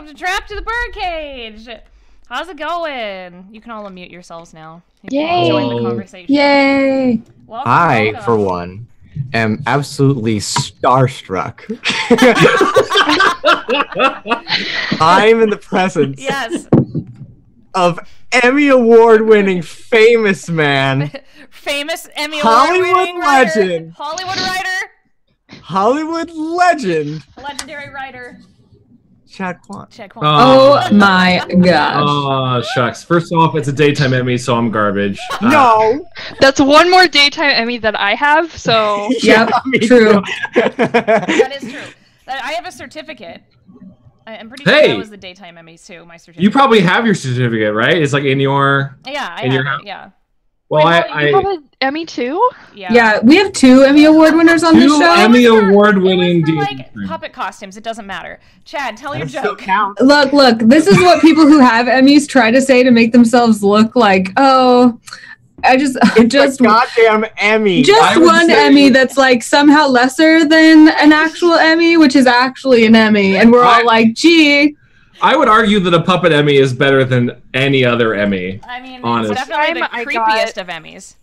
welcome to Trapped to the Birdcage. How's it going? You can all unmute yourselves now. You can join the conversation. Yay! Welcome. For one, am absolutely starstruck. I'm in the presence of Emmy Award-winning famous man. Famous Emmy Hollywood legend. Hollywood writer. Hollywood legend. Legendary writer. Chad Kwan. Oh my gosh. Oh, shucks. First off, it's a daytime Emmy, so I'm garbage. No! That's one more daytime Emmy that I have, so... Yep, true. That is true. I have a certificate. I'm pretty sure that was the daytime Emmys, too, my certificate. You probably have your certificate, right? It's like in your... Yeah, I have it, yeah. Well, Wait, you have an Emmy too? Yeah, we have 2 Emmy Award winners on this show. 2 Emmy Award-winning like puppet costumes. It doesn't matter. Chad, tell your joke. Look. This is what people who have Emmys try to say to make themselves look like, oh, just goddamn Emmy. Just one Emmy that's like somehow lesser than an actual Emmy, which is actually an Emmy, and we're all like, gee. I would argue that a puppet Emmy is better than any other Emmy. I mean, honestly. it's definitely the creepiest of Emmys.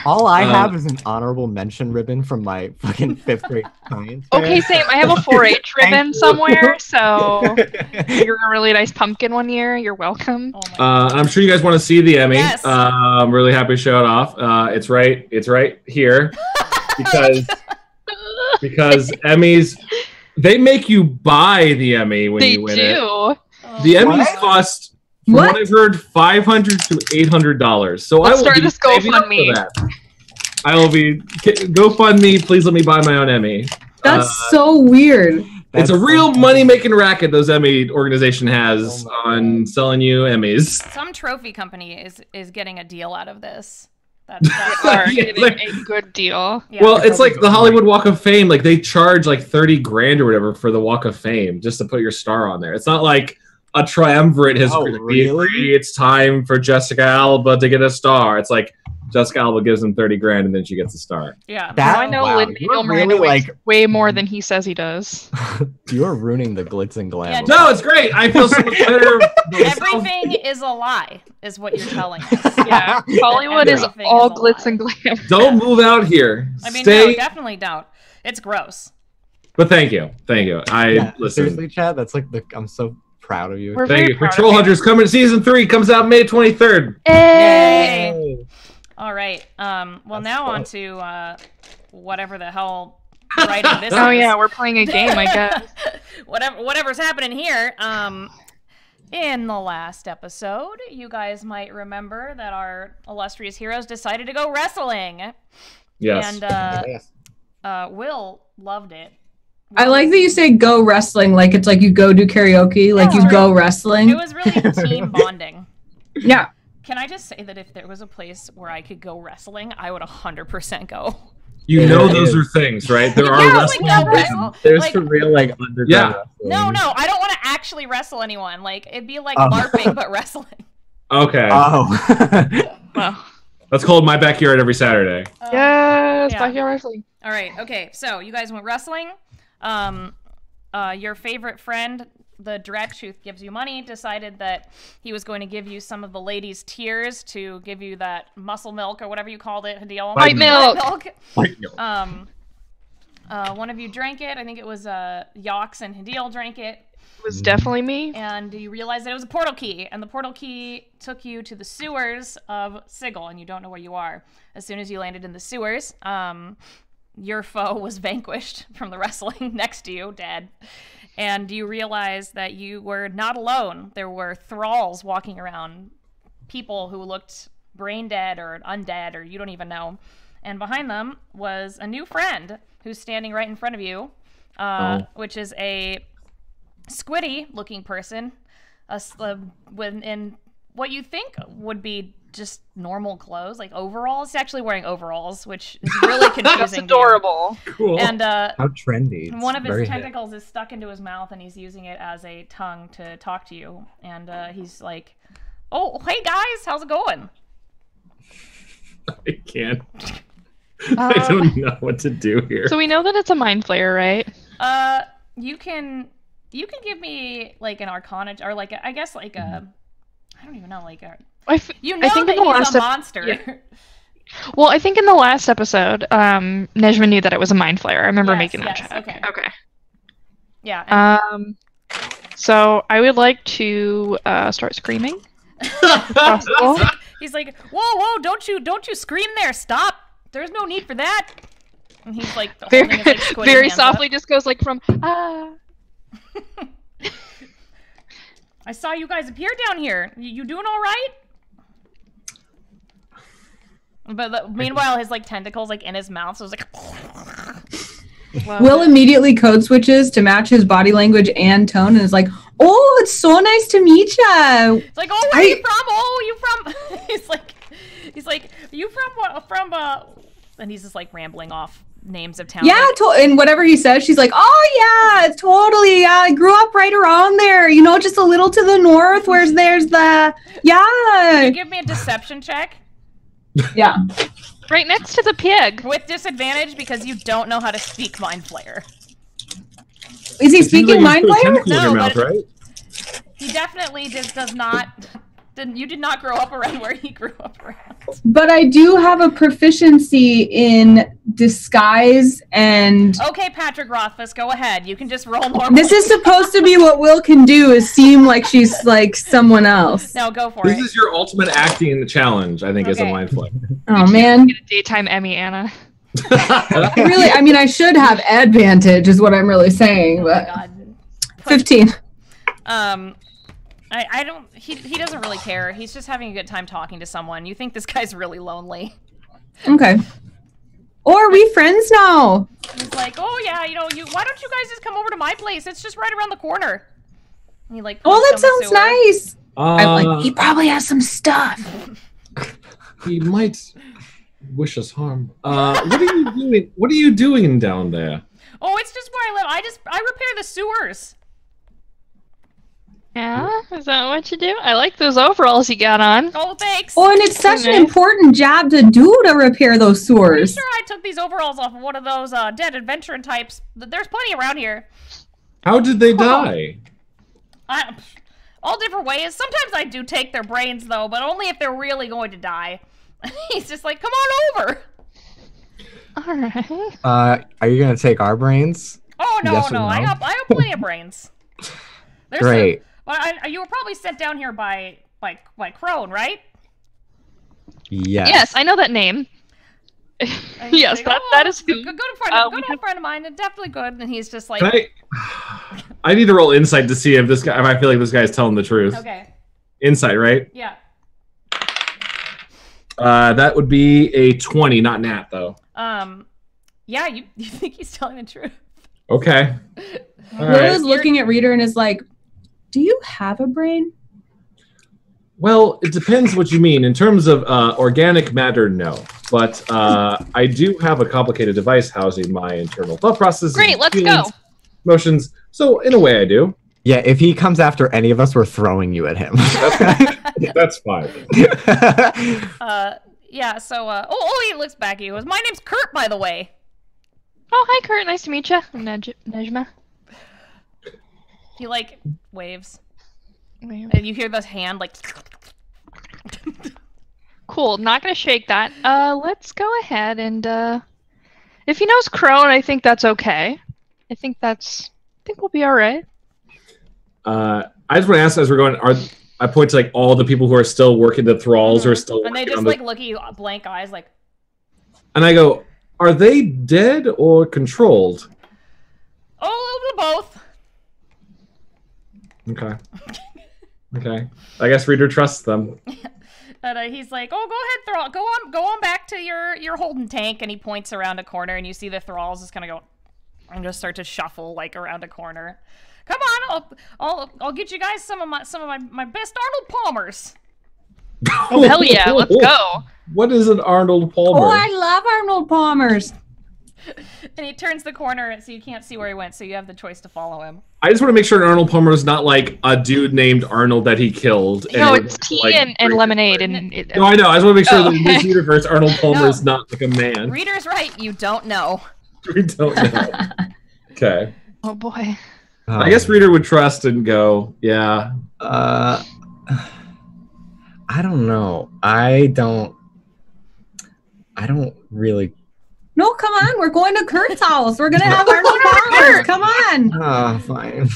All I have is an honorable mention ribbon from my fucking 5th grade science. Okay, same. I have a 4-H ribbon somewhere, so you're a really nice pumpkin one year. You're welcome. I'm sure you guys want to see the Emmy. Yes. I'm really happy to show it off. It's right here because Emmys, they make you buy the Emmy when you win it. The Emmys cost, from what I've heard, $500 to $800. So Let's I will start this GoFundMe. I will be GoFundMe. Please let me buy my own Emmy. That's so weird. It's a real money-making racket those Emmy organization has on selling you Emmys. Some trophy company is getting a deal out of this. That's getting a good deal. Yeah. Well, it's like the Hollywood Walk of Fame. Like they charge like 30 grand or whatever for the Walk of Fame just to put your star on there. It's not like a triumvirate has it's time for Jessica Alba to get a star. It's like Jessica Alba gives him 30 grand and then she gets a star. Yeah. I know Lin-Manuel Miranda weighs way more than he says he does. You're ruining the glitz and glam. Yeah, no, it's great. I feel so much better. Everything is a lie, is what you're telling us. Yeah. Hollywood is all glitz and glam. Don't move out here. I mean, Stay. no, definitely don't. It's gross. But thank you. Listen. Seriously, Chad, that's like I'm so proud of you. Thank you. Patrol Hunters coming season 3 comes out May 23rd. Yay! All right. Well, now on to whatever the hell writing this is. Oh yeah, we're playing a game, I guess. Whatever's happening here. In the last episode, you guys might remember that our illustrious heroes decided to go wrestling. Yes. And Will loved it. I like that you say go wrestling like it's like you go do karaoke, like you go wrestling. It was really team bonding. Yeah. Can I just say that if there was a place where I could go wrestling, I would 100% go. You know those are things, right? There are wrestling. There's for real like underground wrestling. No, I don't want to actually wrestle anyone. Like it'd be like LARPing but wrestling. Okay. Oh. Well, that's called My Backyard every Saturday. Yes, backyard wrestling. All right. Okay. So you guys went wrestling. Your favorite friend, the direct truth gives you money, decided that he was going to give you some of the ladies' tears to give you that muscle milk or whatever you called it, Hadil. White milk. White milk. One of you drank it. I think it was Yox and Hadil drank it. It was definitely me. And you realized that it was a portal key, and the portal key took you to the sewers of Sigil, and you don't know where you are. As soon as you landed in the sewers, your foe was vanquished from the wrestling next to you, dead. And you realize that you were not alone. There were thralls walking around, people who looked brain dead or undead, or you don't even know. And behind them was a new friend who's standing right in front of you, which is a squiddy-looking person in what you think would be just normal clothes, like overalls. He's actually wearing overalls, which is really confusing. That's adorable. Cool. And how trendy. One of his tentacles is stuck into his mouth, and he's using it as a tongue to talk to you. And he's like, "Oh, hey guys, how's it going?" I can't. I don't know what to do here. So we know that it's a mind flayer, right? You can you can give me like an Arcana or like I guess like a I don't even know like a I think that he's a monster. Yeah. Well, I think in the last episode, Nejma knew that it was a mind flayer. I remember making that check. Okay. Yeah. So I would like to start screaming. He's like, whoa, don't you scream there! Stop! There's no need for that. And he's like, very softly, just goes like from ah. I saw you guys appear down here. You doing all right? But meanwhile, his like tentacles like in his mouth, so it's like. Will immediately code switches to match his body language and tone, and is like, "Oh, it's so nice to meet you." It's like, "Oh, where are you from? Oh, you from?" he's like, "You from what? From And he's just like rambling off names of towns. Yeah, and whatever he says, she's like, "Oh yeah, totally. Yeah, I grew up right around there. You know, just a little to the north, where there's the yeah." Can you give me a deception check? Yeah. Right next to the pig. With disadvantage because you don't know how to speak Mind Flayer. Is he speaking Mind Flayer? No, mouth, but right? He definitely does not. You did not grow up around where he grew up around. But I do have a proficiency in disguise and... Okay, Patrick Rothfuss, go ahead. You can just roll more. This is supposed to be what Will can do, is seem like she's like someone else. No, go for it. This is your ultimate acting challenge, I think, is a Mind Flayer. Oh, man. Get a daytime Emmy, Anna. Really, I mean, I should have advantage, is what I'm really saying, but... Oh my God. 15. I don't, he doesn't really care. He's just having a good time talking to someone. You think this guy's really lonely. Okay. Or are we friends now? He's like, oh yeah, you know, why don't you guys just come over to my place? It's just right around the corner. And he like, oh, that sounds nice. I'm like, he probably has some stuff. He might wish us harm. What are you doing? What are you doing down there? Oh, it's just where I live. I repair the sewers. Yeah? Is that what you do? I like those overalls you got on. Oh, thanks. Oh, and it's such an important job to do to repair those sewers. I'm sure I took these overalls off of one of those dead adventuring types. There's plenty around here. How did they die? All different ways. Sometimes I do take their brains, though, but only if they're really going to die. He's just like, come on over. All right. Are you going to take our brains? Oh, no, Yes or no. no? I have plenty of brains. Great. You were probably sent down here by Crone, right? Yes. Yes, I know that name. Yes, like, that is who. Good friend of mine, and definitely good. And he's just like, I need to roll insight to see if this guy. If I feel like this guy's telling the truth. Okay. Insight, right? Yeah. That would be a 20, not nat though. Yeah, you think he's telling the truth? Okay. All Will right. is looking at Reader and is like, do you have a brain? Well, it depends what you mean. In terms of organic matter, no. But I do have a complicated device housing my internal thought processes. Great, let's feelings, go. Motions. So, in a way, I do. Yeah, if he comes after any of us, we're throwing you at him. That's fine. Yeah, so, he looks back at you. My name's Kurt, by the way. Oh, hi, Kurt. Nice to meet you. I'm Nejma. He, like, waves. Wave. And you hear this hand, like... Cool. Not gonna shake that. Let's go ahead and, if he knows Crone, I think that's okay. I think we'll be alright. I just want to ask, as we're going, I point to, like, all the people who are still working, the thralls who are still And they working just, on like, look at you, blank eyes, like... And I go, are they dead or controlled? Oh, a little bit of both. Okay. Okay. I guess Reader trusts them. And he's like, "Oh, go ahead, Thrall. Go on back to your holding tank." And he points around a corner, and you see the thralls just kind of go and just start to shuffle like around a corner. Come on, I'll get you guys some of my best Arnold Palmers. Oh hell yeah, let's go. What is an Arnold Palmer? Oh, I love Arnold Palmers. And he turns the corner so you can't see where he went, so you have the choice to follow him. I just want to make sure an Arnold Palmer is not like a dude named Arnold that he killed. No, it's tea like, and lemonade. No, I know. I just want to make sure that in this universe, Arnold Palmer is not like a man. Reader's right. You don't know. We don't know. Okay. Oh boy. I guess Reader would trust and go, yeah. I don't know. I don't really. No, come on. We're going to Kurt's house. We're gonna have our little house. Come on. Oh, fine.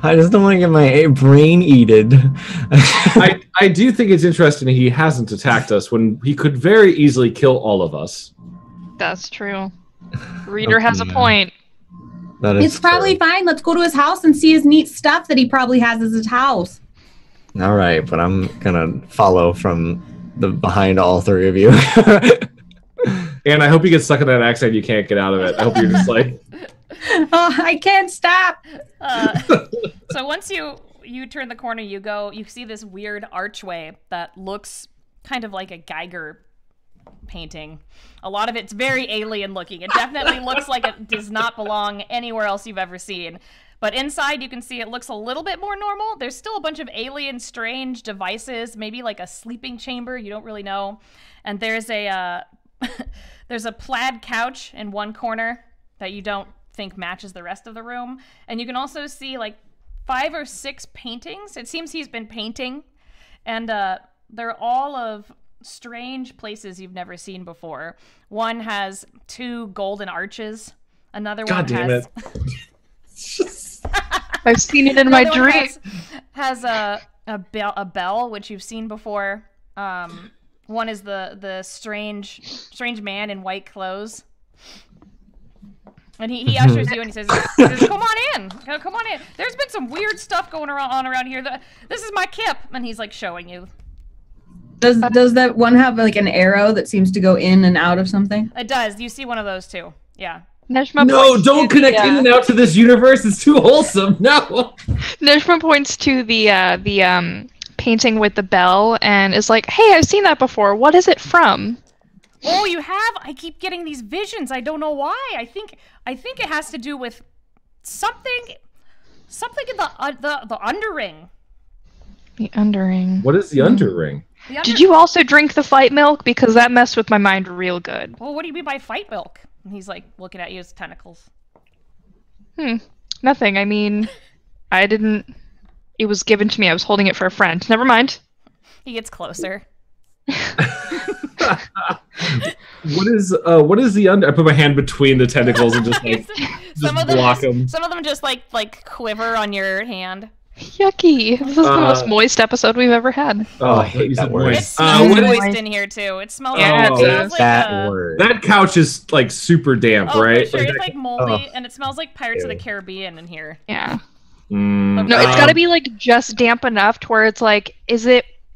I just don't want to get my brain eated. I do think it's interesting he hasn't attacked us when he could very easily kill all of us. That's true. Reader has a point. That is It's probably fine. Let's go to his house and see his neat stuff that he probably has at his house. All right, but I'm gonna follow from behind all three of you. And I hope you get stuck in that accent. You can't get out of it. I hope you're just like. Oh, I can't stop. So once you turn the corner, you see this weird archway that looks kind of like a Geiger painting. A lot of it's very alien looking. It definitely looks like it does not belong anywhere else you've ever seen. But inside you can see it looks a little bit more normal. There's still a bunch of alien strange devices, maybe like a sleeping chamber, you don't really know. And there's a there's a plaid couch in one corner that you don't think matches the rest of the room. And you can also see like 5 or 6 paintings. It seems he's been painting. And they're all of strange places you've never seen before. One has 2 golden arches. Another God one damn has... I've seen it in my dream. Has a bell, which you've seen before. One is the strange man in white clothes. And he ushers you and he says, come on in. Come on in. There's been some weird stuff going around here. This is my kip. And he's like showing you. Does that one have like an arrow that seems to go in and out of something? It does. You see one of those too. Yeah. Nejma No, don't connect in and out to this universe. It's too wholesome. No. Nejma points to the painting with the bell and is like, "Hey, I've seen that before. What is it from?" Oh, you have? I keep getting these visions. I don't know why. I think it has to do with something in the underring. The underring. What is the underring? Did you also drink the fight milk? Because that messed with my mind real good. Well, what do you mean by fight milk? And he's like looking at you as tentacles. Nothing. I mean, I didn't. It was given to me. I was holding it for a friend. Never mind. He gets closer. What is the under? I put my hand between the tentacles and just like block them. Some of them just like quiver on your hand. Yucky. This is the most moist episode we've ever had. Oh, I hate that word. It smells moist in here too. It smells like that word. That couch is like super damp, right? For sure. It's like moldy and it smells like Pirates of the Caribbean in here. Yeah. No, it's gotta be like just damp enough to where it's like,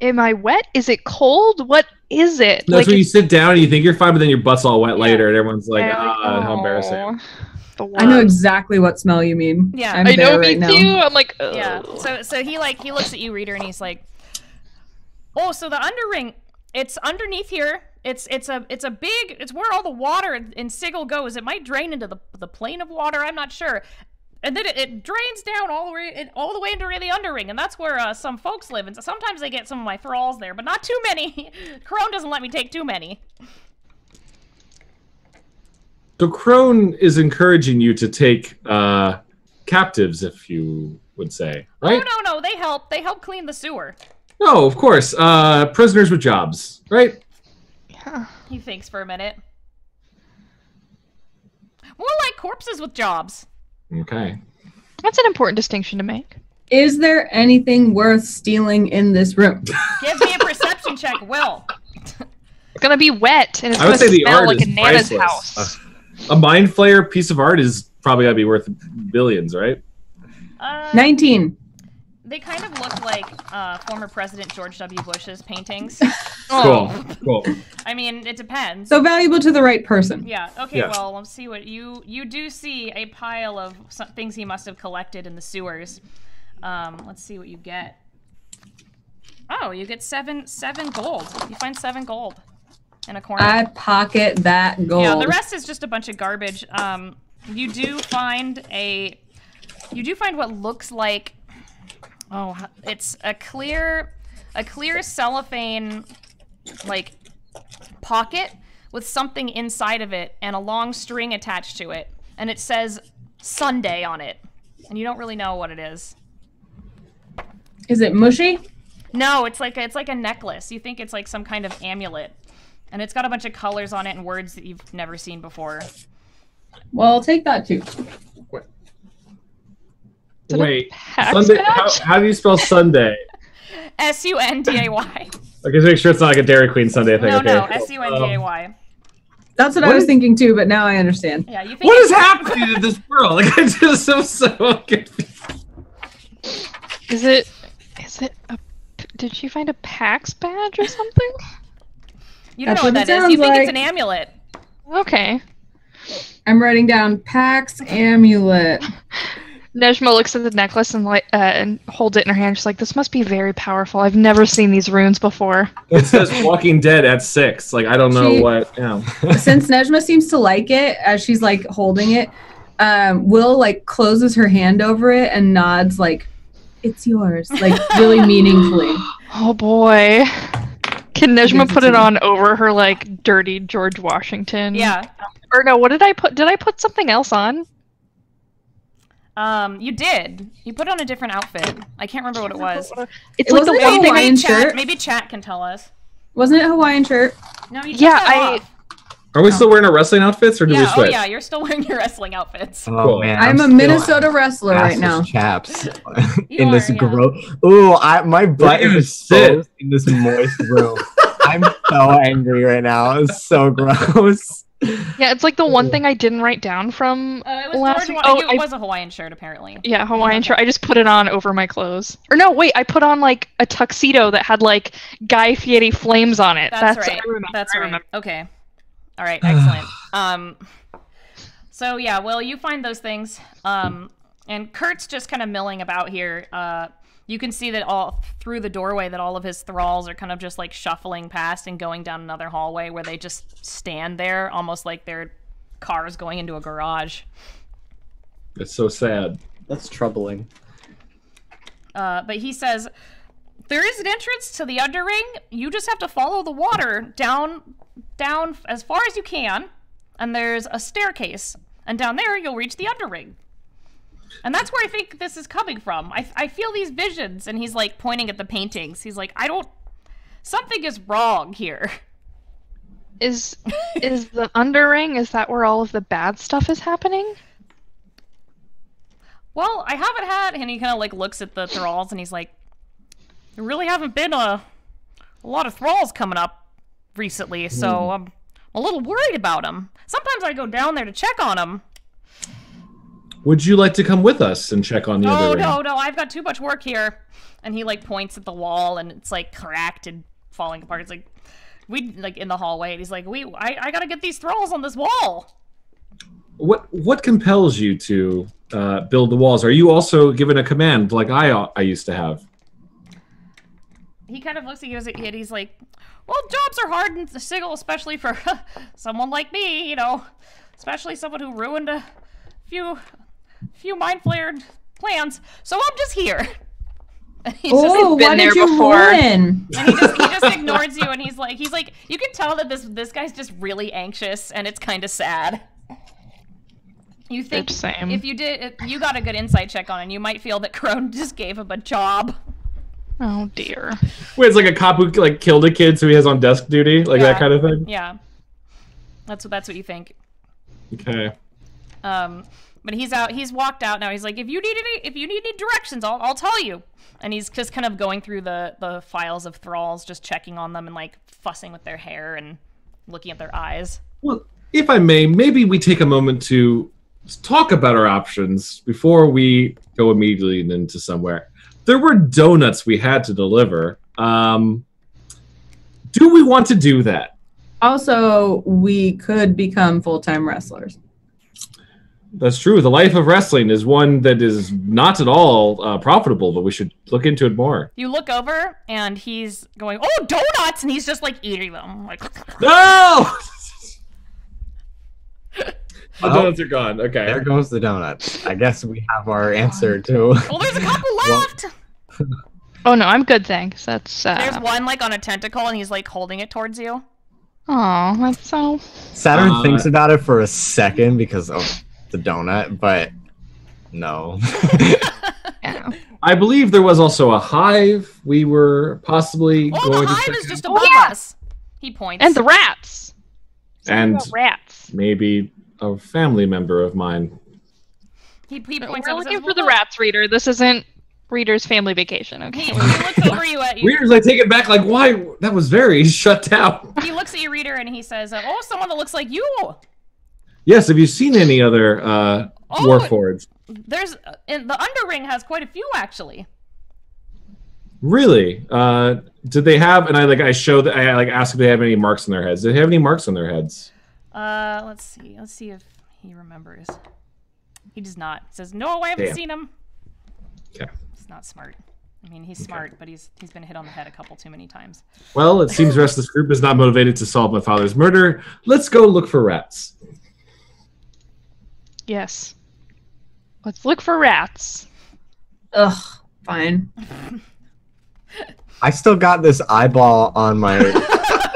am I wet? Is it cold? What is it? That's like, when you sit down and you think you're fine, but then your butt's all wet later, and everyone's like, how embarrassing. I know exactly what smell you mean. Yeah, I'm I know, there right me too. I'm like, ugh. Yeah. So he looks at you, Reader, and he's like, oh, so the underring, it's underneath here. It's where all the water in Sigil goes. It might drain into the plane of water. I'm not sure. And then it drains down all the way into the underring, and that's where some folks live. And so sometimes I get some of my thralls there, but not too many. Crone doesn't let me take too many. So Crone is encouraging you to take captives, if you would say, right? No. They help clean the sewer. No, of course. Prisoners with jobs, right? Yeah. He thinks for a minute. More like corpses with jobs. Okay. That's an important distinction to make. Is there anything worth stealing in this room? Give me a perception check, Will. It's gonna be wet, and it's I would gonna say the smell art like is a Nana's priceless. house. A Mind Flayer piece of art is probably gotta be worth billions, right? 19. They kind of look like former President George W. Bush's paintings. Cool. I mean, it depends. So valuable to the right person. Yeah. Okay. Yeah. Well, let's see what you do see a pile of things he must have collected in the sewers. Let's see what you get. Oh, you get seven gold. You find 7 gold in a corner. I pocket that gold. Yeah. The rest is just a bunch of garbage. You do find what looks like. Oh, it's a clear cellophane like pocket with something inside of it and a long string attached to it, and it says Sunday on it. and you don't really know what it is. Is it mushy? No, it's like a necklace. You think it's like some kind of amulet, and it's got a bunch of colors on it and words that you've never seen before. Well, I'll take that too. Wait, Sunday? How do you spell Sunday? Sunday. Okay, so make sure it's not like a Dairy Queen Sunday thing. No, okay. no, Sunday. That's what I was thinking too, but now I understand. Yeah, you think what is happening in this world? Like, I just am so confused. Is it a... Did she find a PAX badge or something? You don't That's know what what it that is. sounds You think like. it's an amulet. Okay. I'm writing down PAX amulet. Nejma looks at the necklace and holds it in her hand. She's like, "This must be very powerful. I've never seen these runes before." It says Walking Dead at 6. Like, I don't know what. Yeah. Since Nejma seems to like it, as she's like holding it, Will like closes her hand over it and nods like, "It's yours," like really meaningfully. Oh boy. Can Nejma put it on over her like dirty George Washington? Yeah. Or no, what did I put? Did I put something else on? You did. You put on a different outfit. I can't remember what it was. It's It like the wasn't one a thing. Hawaiian shirt. Maybe chat can tell us. Wasn't it a Hawaiian shirt? No, you took Yeah, that off. Are we still wearing our wrestling outfits, or do we Yeah, oh switch? yeah, you're still wearing your wrestling outfits. Oh Cool. man, I'm a still Minnesota wrestler right assless now. chaps You in this are, yeah. gross. Ooh, my butt gonna is sit. exposed in this moist room. I'm so angry right now. It's so gross. Yeah, it's like the one thing I didn't write down from It was last George week. Wa- Oh, it was a Hawaiian shirt, apparently. yeah, Hawaiian shirt. I just put it on over my clothes. Or no, wait, I put on like a tuxedo that had like Guy Fieri flames on it. That's right. I remember. That's I right. remember. Okay. All right. Excellent. So yeah, Will, you find those things. And Kurt's just kind of milling about here. You can see that all through the doorway that all of his thralls are kind of just like shuffling past and going down another hallway where they just stand there, almost like they're cars going into a garage. It's so sad. That's troubling. But he says, there is an entrance to the underring. You just have to follow the water down as far as you can. And there's a staircase. And down there, you'll reach the underring. And that's where I think this is coming from. I feel these visions. And he's like pointing at the paintings. He's like, something is wrong here. Is the underring, is that where all of the bad stuff is happening? Well, I haven't had, and he kind of like looks at the thralls and he's like, there really haven't been a lot of thralls coming up recently, so I'm a little worried about them. Sometimes I go down there to check on them. Would you like to come with us and check on the other ring? No, I've got too much work here. And he like points at the wall and it's like cracked and falling apart. It's like, we like in the hallway and he's like, I gotta get these thralls on this wall. What compels you to build the walls? Are you also given a command like I used to have? He kind of looks at you and he's like, well, jobs are hard in the Sigil, especially for someone like me, you know, especially someone who ruined a few mind-flared plans. So I'm just here. Oh, why did you ruin? And he just ignores you, and he's like, you can tell that this guy's just really anxious, and it's kind of sad. You think if you got a good insight check on him, you might feel that Crone just gave him a job. Oh dear. Wait, it's like a cop who like killed a kid, so he has on desk duty, like that kind of thing. Yeah, that's what you think. Okay. But he's walked out now. He's like, if you need any directions, I'll tell you. And he's just kind of going through the files of thralls, just checking on them and like fussing with their hair and looking at their eyes. Well, if I may, maybe we take a moment to talk about our options before we go immediately into somewhere. There were donuts we had to deliver. Do we want to do that? Also, we could become full-time wrestlers. That's true. The life of wrestling is one that is not at all profitable, but we should look into it more. You look over, and he's going, oh, donuts! And he's just, like, eating them. Like, no! The donuts are gone. Okay. There goes the donuts. I guess we have our answer to... well, there's a couple left! Oh, no, I'm good, thanks. That's, There's one, like, on a tentacle, and he's, like, holding it towards you. Oh, that's so... Saturn thinks about it for a second because of the donut, but No. Yeah. I believe there was also a hive. We were possibly Oh, going the to hive check is out. just above us. He points. And the rats. Something And about rats. maybe a family member of mine. he points We're up and looking says, for the "Look." rats, Reader. This isn't Reader's family vacation, okay? He looks over you at you. Readers, I take it back. Like, why? That was very shut down. He looks at you, Reader, and he says, "Oh, someone that looks like you." Yes. Have you seen any other Warforged? There's in the Underring has quite a few actually. Really? Did they have? And I show that I ask if they have any marks on their heads. Did they have any marks on their heads? Let's see. Let's see if he remembers. He does not. He says, "No, I haven't Damn. seen him." Okay. He's not smart. I mean, he's smart, but he's been hit on the head a couple too many times. Well, it seems the rest of this group is not motivated to solve my father's murder. Let's go look for rats. Yes. Let's look for rats. Ugh, fine. I still got this eyeball on my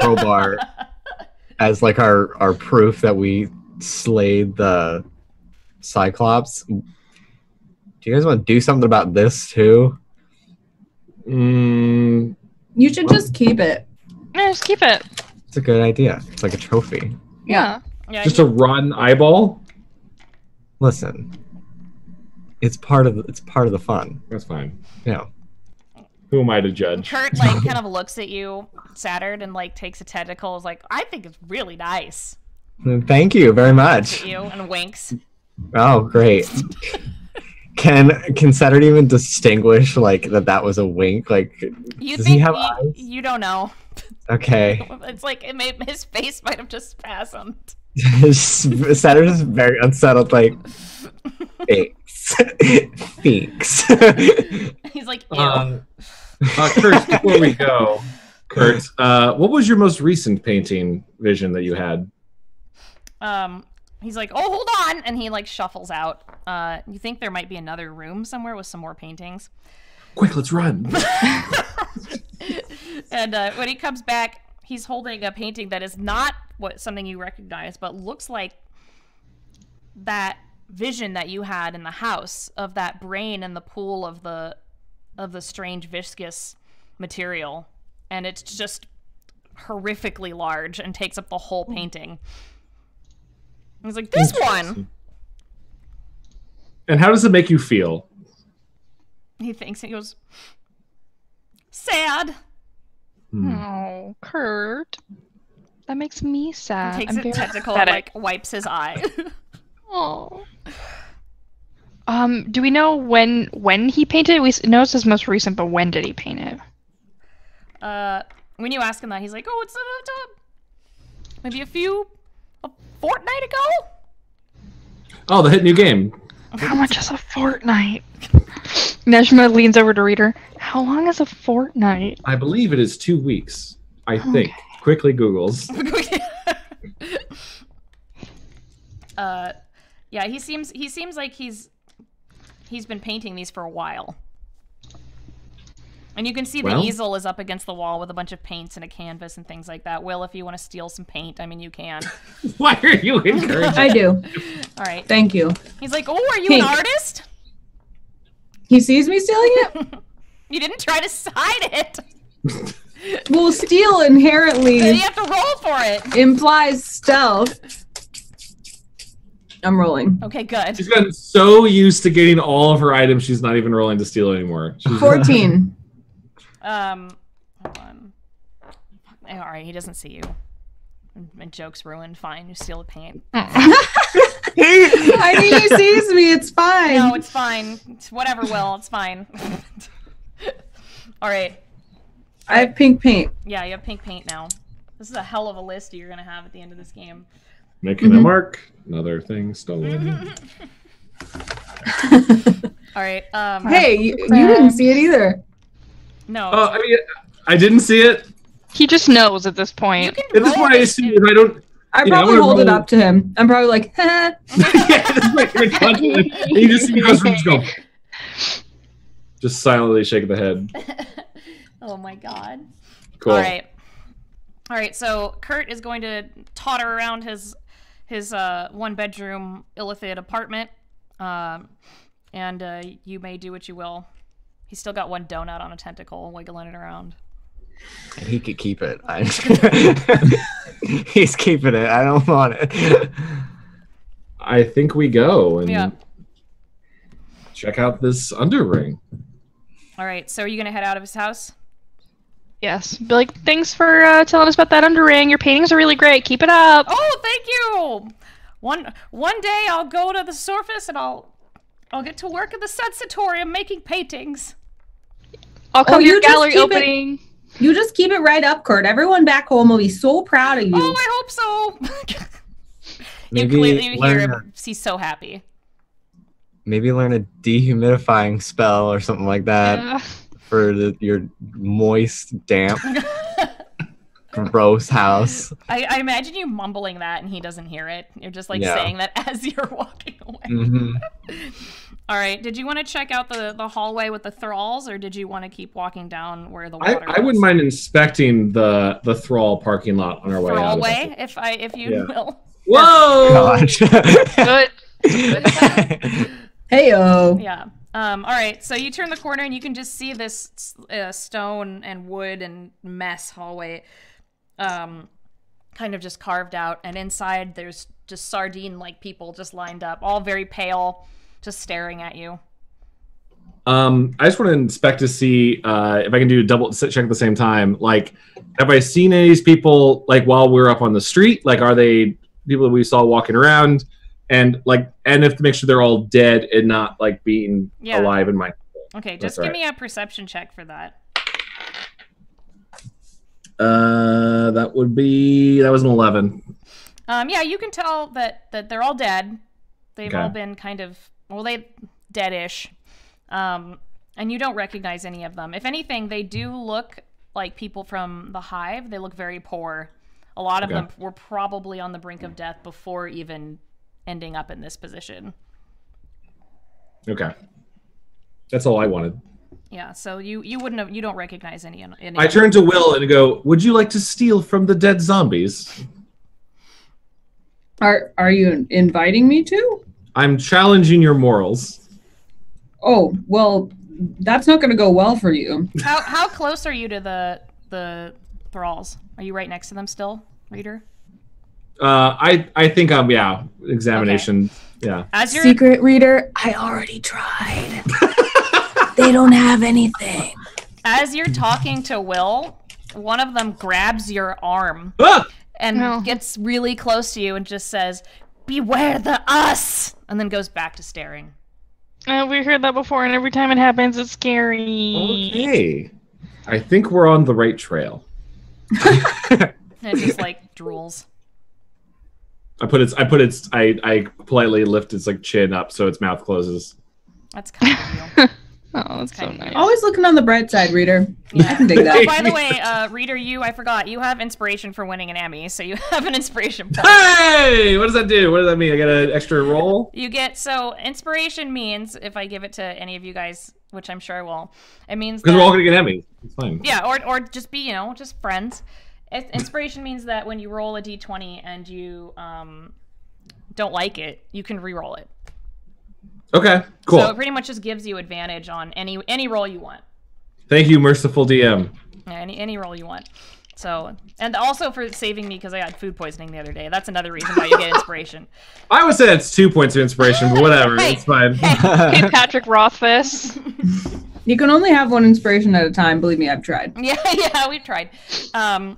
crowbar as like our proof that we slayed the Cyclops. Do you guys want to do something about this too? You should just keep it. Yeah, just keep it. It's a good idea. It's like a trophy. Yeah. Yeah, Just a rotten eyeball. Listen, it's part of the fun. That's fine. Yeah. Who am I to judge? Kurt like kind of looks at you, Saturn, and like takes a tentacle. Is like, I think it's really nice. Thank you very much. At you and winks. Oh, great. Can Saturn even distinguish like that was a wink? Like, You does think he have eyes? you don't know? Okay. It's like his face might have just spasmed. Saturn is very unsettled. Like, thanks. Thanks. He's like, ew. Kurt, before we go, Kurt, what was your most recent painting vision that you had? He's like, oh, hold on, and he like shuffles out. You think there might be another room somewhere with some more paintings? Quick, let's run. And when he comes back, he's holding a painting that is not something you recognize, but looks like that vision that you had in the house of that brain in the pool of the strange viscous material, and it's just horrifically large and takes up the whole painting. He's like, this one. And how does it make you feel? He thinks, he goes, sad. Oh, Kurt. That makes me sad. Takes I'm a very tentacle and pathetic. like wipes his eye. Oh. Do we know when he painted it? We know it's his most recent, but when did he paint it? When you ask him that, he's like, oh, it's maybe a fortnight ago? Oh, the hit new game. How much is a fortnight? Nejma leans over to Reader. How long is a fortnight? I believe it is 2 weeks. I think. Quickly Googles. Yeah, he seems like he's been painting these for a while. And you can see the easel is up against the wall with a bunch of paints and a canvas and things like that. Will, if you want to steal some paint, I mean, you can. Why are you encouraging? I do. All right. Thank you. He's like, oh, are you Pink. an artist? He sees me stealing it? You didn't try to hide it. Well, steal Then inherently you have to roll for it. implies stealth. I'm rolling. Okay, good. She's gotten so used to getting all of her items, she's not even rolling to steal anymore. 14. Hold on. All right, he doesn't see you. My joke's ruined. Fine, you steal the paint. I mean, he sees me. It's fine. No, it's fine. It's whatever, Will. It's fine. All right. I have pink paint. Yeah, you have pink paint now. This is a hell of a list you're gonna have at the end of this game. Making a mark. Another thing stolen. All right. Hey, you didn't see it either. No. I mean, I didn't see it. He just knows at this You point. can At this roll point, I it assume if- if I don't. I Yeah, I probably wanna hold it roll- up to him. I'm probably like, Yeah, that's like you're confident. And you just see me across the room just go. Just silently shake the head. Oh my god. Cool. All right. All right. So Kurt is going to totter around his one bedroom illithid apartment, and you may do what you will. He's still got one donut on a tentacle wiggling it around. And he could keep it. He's keeping it. I don't want it. I think we go and Yeah. check out this underring. All right, so are you going to head out of his house? Yes. Be like, thanks for telling us about that underring. Your paintings are really great. Keep it up. Oh, thank you! One day I'll go to the surface and I'll get to work at the Sensatorium making paintings. I'll come to you your just gallery keep it- opening. You just keep it right up, Kurt. Everyone back home will be so proud of you. Oh, I hope so. You Maybe clearly hear learn him. He's so happy. Maybe learn a dehumidifying spell or something like that Yeah. for your moist, damp, gross house. I imagine you mumbling that and he doesn't hear it. You're just like Yeah. saying that as you're walking away. Hmm. All right. Did you want to check out the hallway with the thralls, or did you want to keep walking down where the water I wouldn't mind inspecting the thrall parking lot on our way out. Thrallway, if you Yeah. will. Whoa! Gosh. Good. Heyo. Yeah. All right. So you turn the corner and you can just see this stone and wood and mess hallway, kind of just carved out. And inside there's just sardine-like people just lined up, all very pale, just staring at you. I just want to inspect to see if I can do a double check at the same time. Like, have I seen any of these people like while we were up on the street? Like, are they people that we saw walking around? And if to make sure they're all dead and not like being Yeah. alive in my. Okay, That's just give right. me a perception check for that. That was an 11. Yeah, you can tell that they're all dead. They've Okay. all been kind of, well, they dead-ish. And you don't recognize any of them. If anything, they do look like people from the hive. They look very poor. A lot of Okay. them were probably on the brink of death before even ending up in this position. Okay, that's all I wanted. Yeah, so you don't recognize any I turn to Will and go, "Would you like to steal from the dead zombies?" Are you inviting me to? I'm challenging your morals. Oh, well, that's not going to go well for you. How close are you to the thralls? Are you right next to them still, Reader? I think I'm examination. Yeah. As you're Secret reader, I already tried. They don't have anything. As you're talking to Will, one of them grabs your arm Ah! and No. gets really close to you and just says, "Beware the us," and then goes back to staring. We heard that before, and every time it happens, it's scary. Okay. I think we're on the right trail. And it just like drools. I politely lift its like chin up so its mouth closes. That's kind of you. Oh, that's so kind of nice. Always looking on the bright side, reader. I can dig Oh, that. by the way, Reader, I forgot, you have inspiration for winning an Emmy, so you have an inspiration point. Hey! What does that do? What does that mean? I get an extra roll? You get, so inspiration means, if I give it to any of you guys, which I'm sure I will, it means Because that, we're all gonna get Emmys. It's fine. yeah, or just be, just friends. Inspiration means that when you roll a d20 and you don't like it, you can re-roll it. Okay, cool. So it pretty much just gives you advantage on any roll you want. Thank you, merciful DM. Yeah, any roll you want. So, and also for saving me because I had food poisoning the other day. That's another reason why you get inspiration. I would say it's 2 points of inspiration, but whatever. Hey. It's fine. Hey, Patrick Rothfuss. You can only have one inspiration at a time. Believe me, I've tried. Yeah, we've tried. All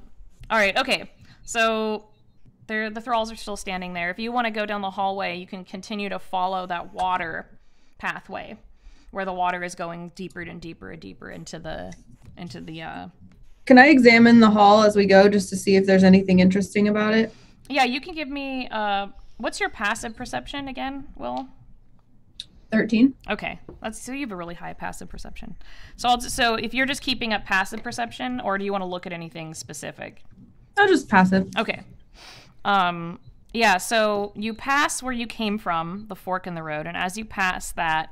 right, okay. So the thralls are still standing there. If you want to go down the hallway, you can continue to follow that water pathway where the water is going deeper and deeper and deeper into the Can I examine the hall as we go just to see if there's anything interesting about it? Yeah, you can give me what's your passive perception again, Will? 13. Okay, so you have a really high passive perception. So if you're just keeping up passive perception, or do you want to look at anything specific? Oh, just passive. Okay. Yeah, so you pass where you came from, the fork in the road, and as you pass that,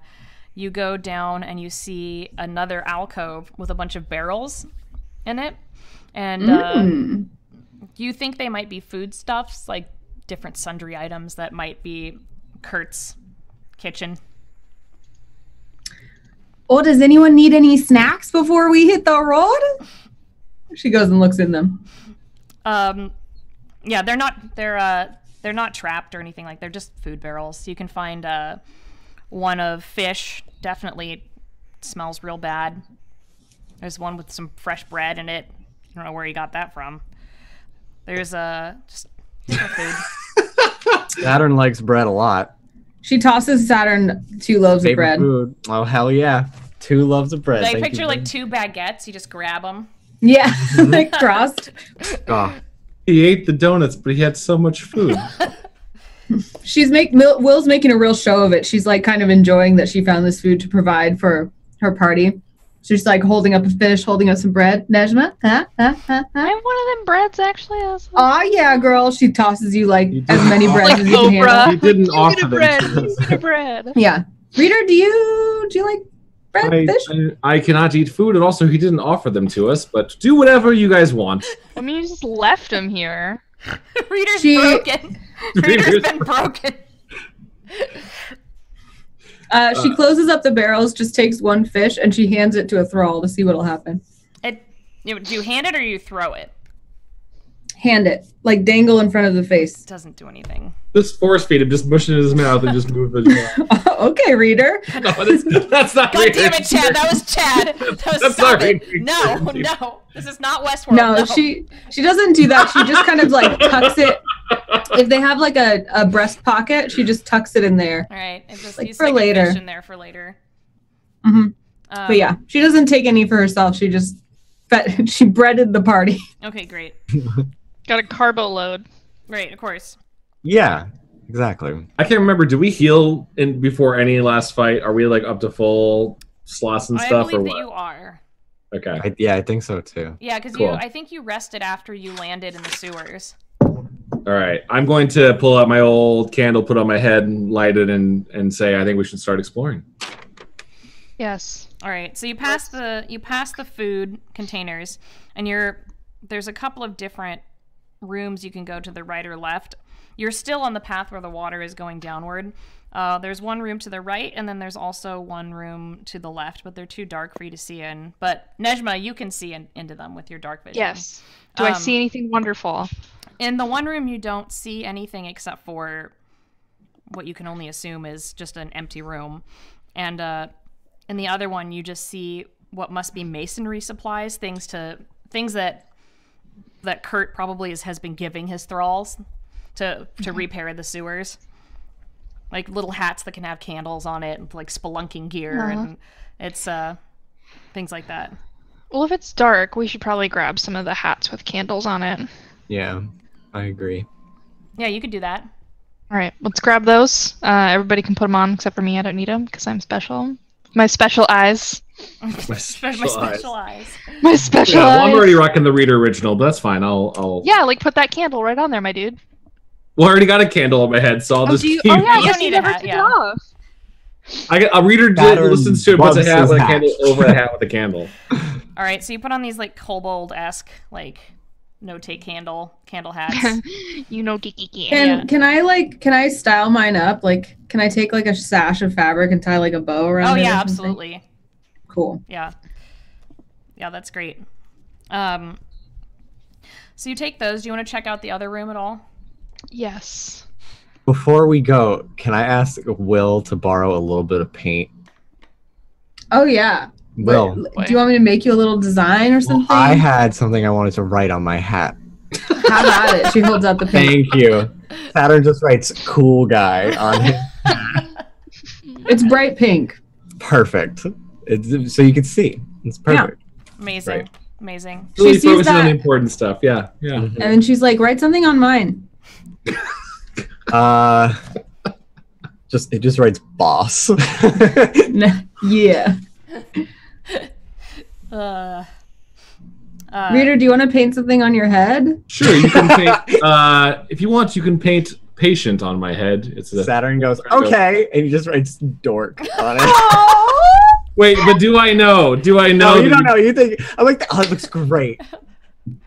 you go down and you see another alcove with a bunch of barrels in it. And you think they might be foodstuffs, like different sundry items that might be Kurt's kitchen. Oh, does anyone need any snacks before we hit the road? She goes and looks in them. Yeah, they're not trapped or anything like. They're just food barrels. You can find one of fish. Definitely smells real bad. There's one with some fresh bread in it. I don't know where he got that from. There's just food. Saturn likes bread a lot. She tosses Saturn 2 loaves of bread. Food. Oh, hell yeah. 2 loaves of bread. I picture like 2 baguettes. You just grab them. Yeah, like crossed. Oh. He ate the donuts, but he had so much food. Will's making a real show of it. She's like kind of enjoying that she found this food to provide for her party. She's like holding up a fish, holding up some bread. Nejma, huh? I have one of them breads actually. Oh yeah, girl. She tosses you like as many breads as you can handle. He didn't offer bread. them. bread. Yeah. Reader, do you like bread, fish? I cannot eat food, and also he didn't offer them to us, but do whatever you guys want. I mean, you just left him here. Reader's broken. Reader's been broken. She closes up the barrels, just takes one fish, and she hands it to a thrall to see what'll happen. Do you hand it or you throw it? Hand it. Like dangle in front of the face. It doesn't do anything. Just force feed him, just mush it in his mouth and just move the jaw. Okay, Reader. No, that's not God Reader. damn it, Chad. That was Chad. That's not Reader. No. This is not Westworld. No, she doesn't do that. She just kind of like tucks it. If they have like a breast pocket, she just tucks it in there. All right. It just, like you for stick later. A fish in there for later. Mm-hmm. But yeah, she doesn't take any for herself. She just she breaded the party. Okay, great. Got a carbo load. Right, of course. Yeah, exactly. I can't remember. Do we heal before any last fight? Are we like up to full slots and stuff, I believe or that what? you are. Okay. I think so too. Yeah, because Cool. I think you rested after you landed in the sewers. All right. I'm going to pull out my old candle, put it on my head, and light it, and say I think we should start exploring. Yes. All right. So you pass the food containers, and there's a couple of different rooms you can go to the right or left. You're still on the path where the water is going downward. There's one room to the right, and then there's also one room to the left, but they're too dark for you to see in. But Nejma, you can see into them with your dark vision. Yes. Do I see anything wonderful? In the one room, you don't see anything except for what you can only assume is just an empty room. And in the other one, you just see what must be masonry supplies, things that Kurt probably has been giving his thralls to repair the sewers. Like little hats that can have candles on it, and like spelunking gear, and it's things like that. Well, if it's dark, we should probably grab some of the hats with candles on it. Yeah, I agree. Yeah, you could do that. All right, let's grab those. Everybody can put them on except for me. I don't need them because I'm special. My special eyes. My special eyes. My special Yeah, well, I'm eyes. already rocking the Reader original, but that's fine. I'll. Yeah, like put that candle right on there, my dude. Well, I already got a candle on my head, so I'll just. Yeah, You I guess don't need you never a hat, took yeah. it off. I get a Reader Saturn listens to it, puts a loves hat his with a hat. candle over a hat with a candle. All right, so you put on these like kobold-esque like no-take candle hats. You know, geeky. Yeah. Can I style mine up? Like, can I take like a sash of fabric and tie like a bow around Oh it? or yeah, something? absolutely. Cool. Yeah, that's great. So you take those. Do you want to check out the other room at all? Yes. Before we go, can I ask Will to borrow a little bit of paint? Oh yeah. Will, Do you want me to make you a little design or something? I had something I wanted to write on my hat. How about it? She holds out the paint. Thank you. Saturn just writes "cool guy" on it. It's bright pink. Perfect. It's, so you can see. It's perfect. Amazing, Right. amazing. Really sees focusing on that- the important stuff. Yeah. And then she's like, write something on mine. It just writes "boss." Yeah. Reader, do you want to paint something on your head? Sure, you can paint. If you want, you can paint "patient" on my head. It's a, Saturn goes, "Okay," and he just writes "dork" on it. Wait, but do I know? No, you that don't know. You think I like that? Oh, it looks great.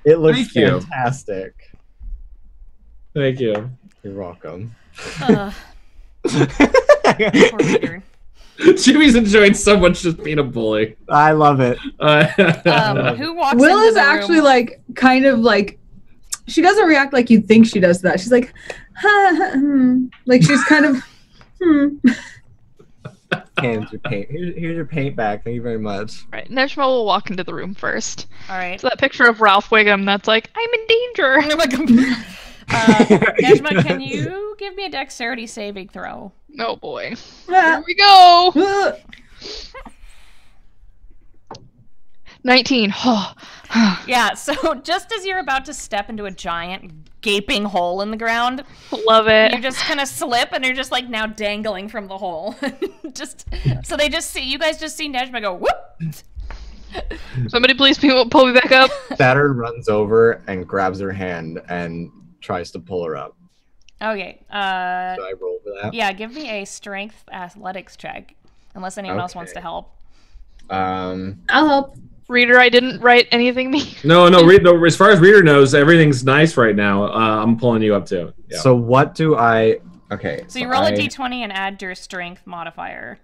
It looks Thank you. fantastic. Thank you. You're welcome. Poor Reader. Jimmy's enjoying so much just being a bully. I love it. Who walks Will into is the actually room? like kind of like she doesn't react like you'd think she does to that. She's like, like she's kind of Hands your paint. Here's your paint back. Thank you very much. Right, Nejma will walk into the room first. All right. So that picture of Ralph Wiggum that's like, I'm in danger. Nejma, can you give me a dexterity saving throw? Oh boy. Here we go. 19. Yeah, so just as you're about to step into a giant gaping hole in the ground, Love you it. just kind of slip and you're just like now dangling from the hole. So they just see you guys just see Nejma go whoop. Somebody please pull me back up. Saturn runs over and grabs her hand and tries to pull her up. Okay. Should I roll for that? Yeah, give me a strength athletics check. Unless anyone else wants to help. I'll help. Reader, I didn't write anything mean. No. As far as Reader knows, everything's nice right now. I'm pulling you up too. Yeah. So what do I? Okay. So you roll a d20 and add your strength modifier,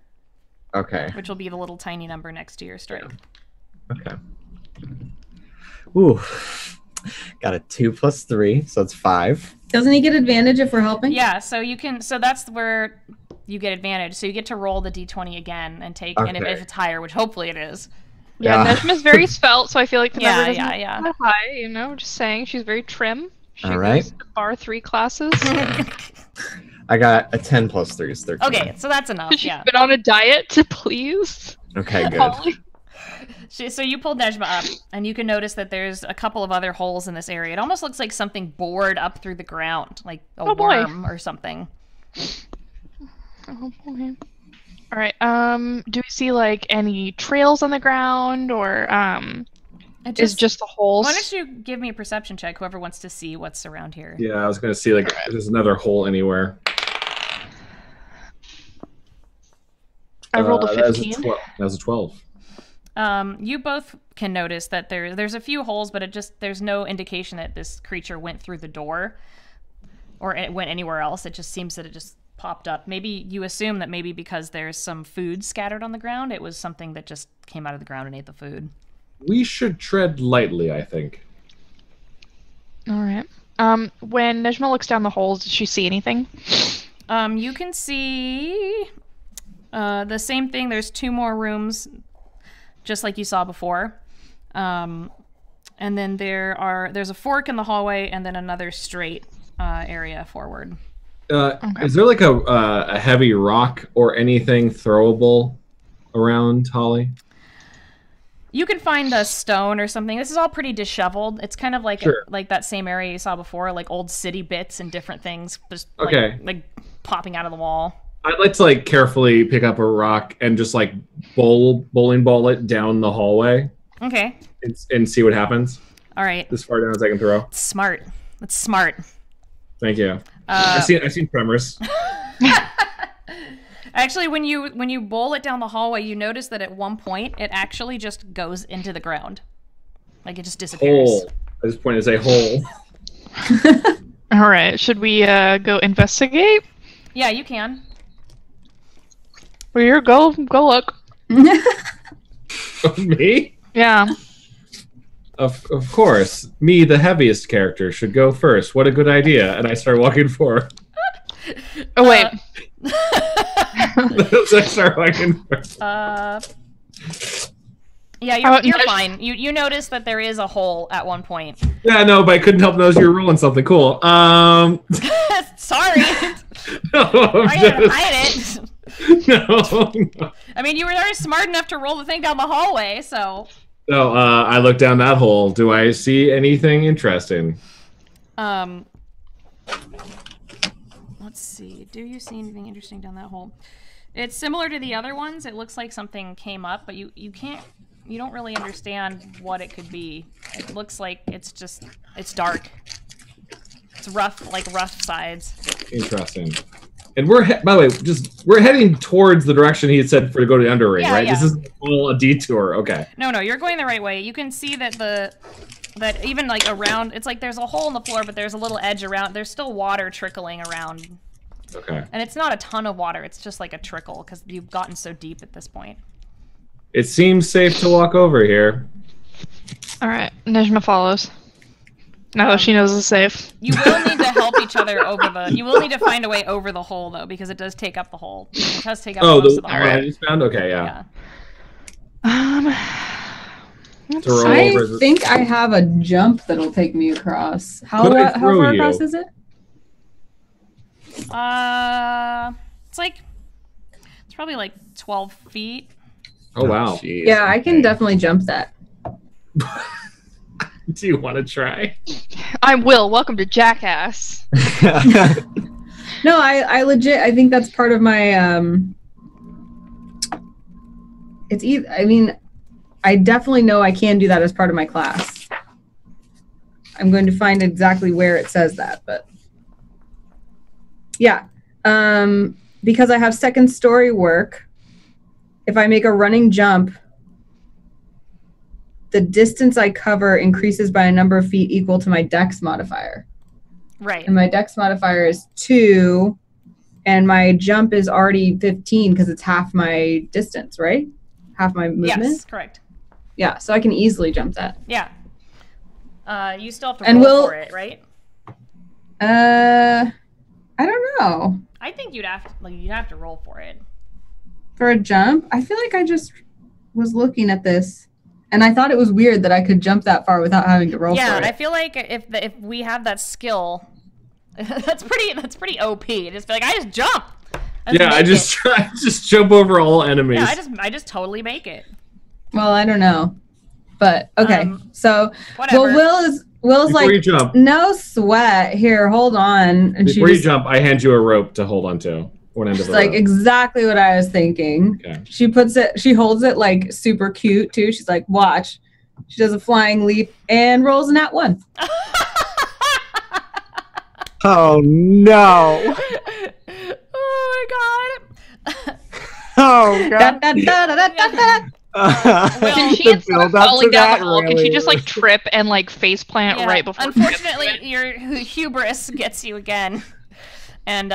Okay. which will be the little tiny number next to your strength. Okay. Ooh. Got a 2 + 3, so it's 5. Doesn't he get advantage if we're helping? Yeah, so you can. So that's where you get advantage. So you get to roll the d20 again and take. And if Okay. it's higher, which hopefully it is. Yeah, Yeah. Nejma's very svelte, so I feel like the Yeah, number doesn't yeah. that high, you know, just saying. She's very trim. She All right. goes to bar 3 classes. I got a 10 + 3 is 13. Okay, so that's enough. She's Yeah. been on a diet to please. Okay, good. Holly. So you pulled Nejma up, and you can notice that there's a couple of other holes in this area. It almost looks like something bored up through the ground, like a Oh, boy. worm or something. Oh boy. All right. Do we see like any trails on the ground, or It is just the holes? Why don't you give me a perception check, whoever wants to see what's around here? Yeah, I was gonna see like if there's another hole anywhere. I rolled a That was 15. That was a 12. You both can notice that there's a few holes, but there's no indication that this creature went through the door or it went anywhere else. It just seems that it just popped up. Maybe you assume that maybe because there's some food scattered on the ground, it was something that just came out of the ground and ate the food. We should tread lightly, I think. All right. When Nejma looks down the holes, does she see anything? You can see the same thing. There's 2 more rooms, just like you saw before. And then there's a fork in the hallway and then another straight area forward. Is there like a heavy rock or anything throwable around, Holly? You can find a stone or something. This is all pretty disheveled. It's kind of like Sure. like that same area you saw before, like old city bits and different things just Okay. like popping out of the wall. I'd like to like carefully pick up a rock and just like bowling ball it down the hallway Okay. and see what happens. All right. As far down as I can throw. Smart. That's smart. Thank you. I've seen Tremors. Actually, when you bowl it down the hallway, you notice that at one point it actually just goes into the ground, like it just disappears. Hole. I just pointed to say hole. All right. Should we go investigate? Yeah, you can. Well, you go look. Me? Yeah. Of course. Me, the heaviest character, should go first. What a good idea. And I start walking forward. Oh wait. I start walking forward. Yeah, you're fine. You notice that there is a hole at one point. Yeah, no, but I couldn't help notice you were rolling something cool. Sorry. No, I didn't hide it. No. I mean, you were already smart enough to roll the thing down the hallway, so. So, I look down that hole. Do I see anything interesting? Let's see. Do you see anything interesting down that hole? It's similar to the other ones. It looks like something came up, but you don't really understand what it could be. It looks like it's dark. It's rough, like rough sides. Interesting. And by the way, we're heading towards the direction he had said to go to the underring, Yeah, right? yeah. This is all a detour. Okay. No, you're going the right way. You can see that that even like around, it's like there's a hole in the floor, but there's a little edge around. There's still water trickling around Okay. And it's not a ton of water. It's just like a trickle because you've gotten so deep at this point. It seems safe to walk over here. All right, Nejma follows. Now that she knows it's safe. You will need to help each other over the. You will need to find a way over the hole though, because it does take up the hole. It does take up most of the hole. I just found. Okay, yeah. To roll I over think I have a jump that'll take me across. How Could I throw far you? across is it? It's probably like 12 feet. Oh wow. Jeez, Yeah, I can definitely jump that. Do you want to try? I'm Will. Welcome to Jackass. No, I legit. I think that's part of my. It's either. I mean, I definitely know I can do that as part of my class. I'm going to find exactly where it says that, but yeah, because I have second story work. If I make a running jump, the distance I cover increases by a number of feet equal to my dex modifier. Right. And my dex modifier is 2, and my jump is already 15 because it's half my distance, right? Half my movement? Yes, correct. Yeah, so I can easily jump that. Yeah. You still have to And roll for it, right? I don't know. I think you'd have to roll for it. For a jump? I feel like I just was looking at this, and I thought it was weird that I could jump that far without having to roll for it. Yeah, I feel like if we have that skill, that's pretty OP. Just be like, I just jump. I just jump over all enemies. Yeah, I just totally make it. Well, I don't know. But okay. So whatever. Will's Before like, you jump, no sweat. Here, hold on. And before you jump, I hand you a rope to hold onto. One end of she's the like, rope. exactly what I was thinking. Okay. She holds it like super cute too. She's like, watch. She does a flying leap and rolls a nat 1. Oh no! Oh my god! Oh Da, god! da, da, da, da, da, da. Can she The instead of build up falling to down that the hole, can she really just like trip and like face plant Yeah, right before? unfortunately, your hubris gets you again, and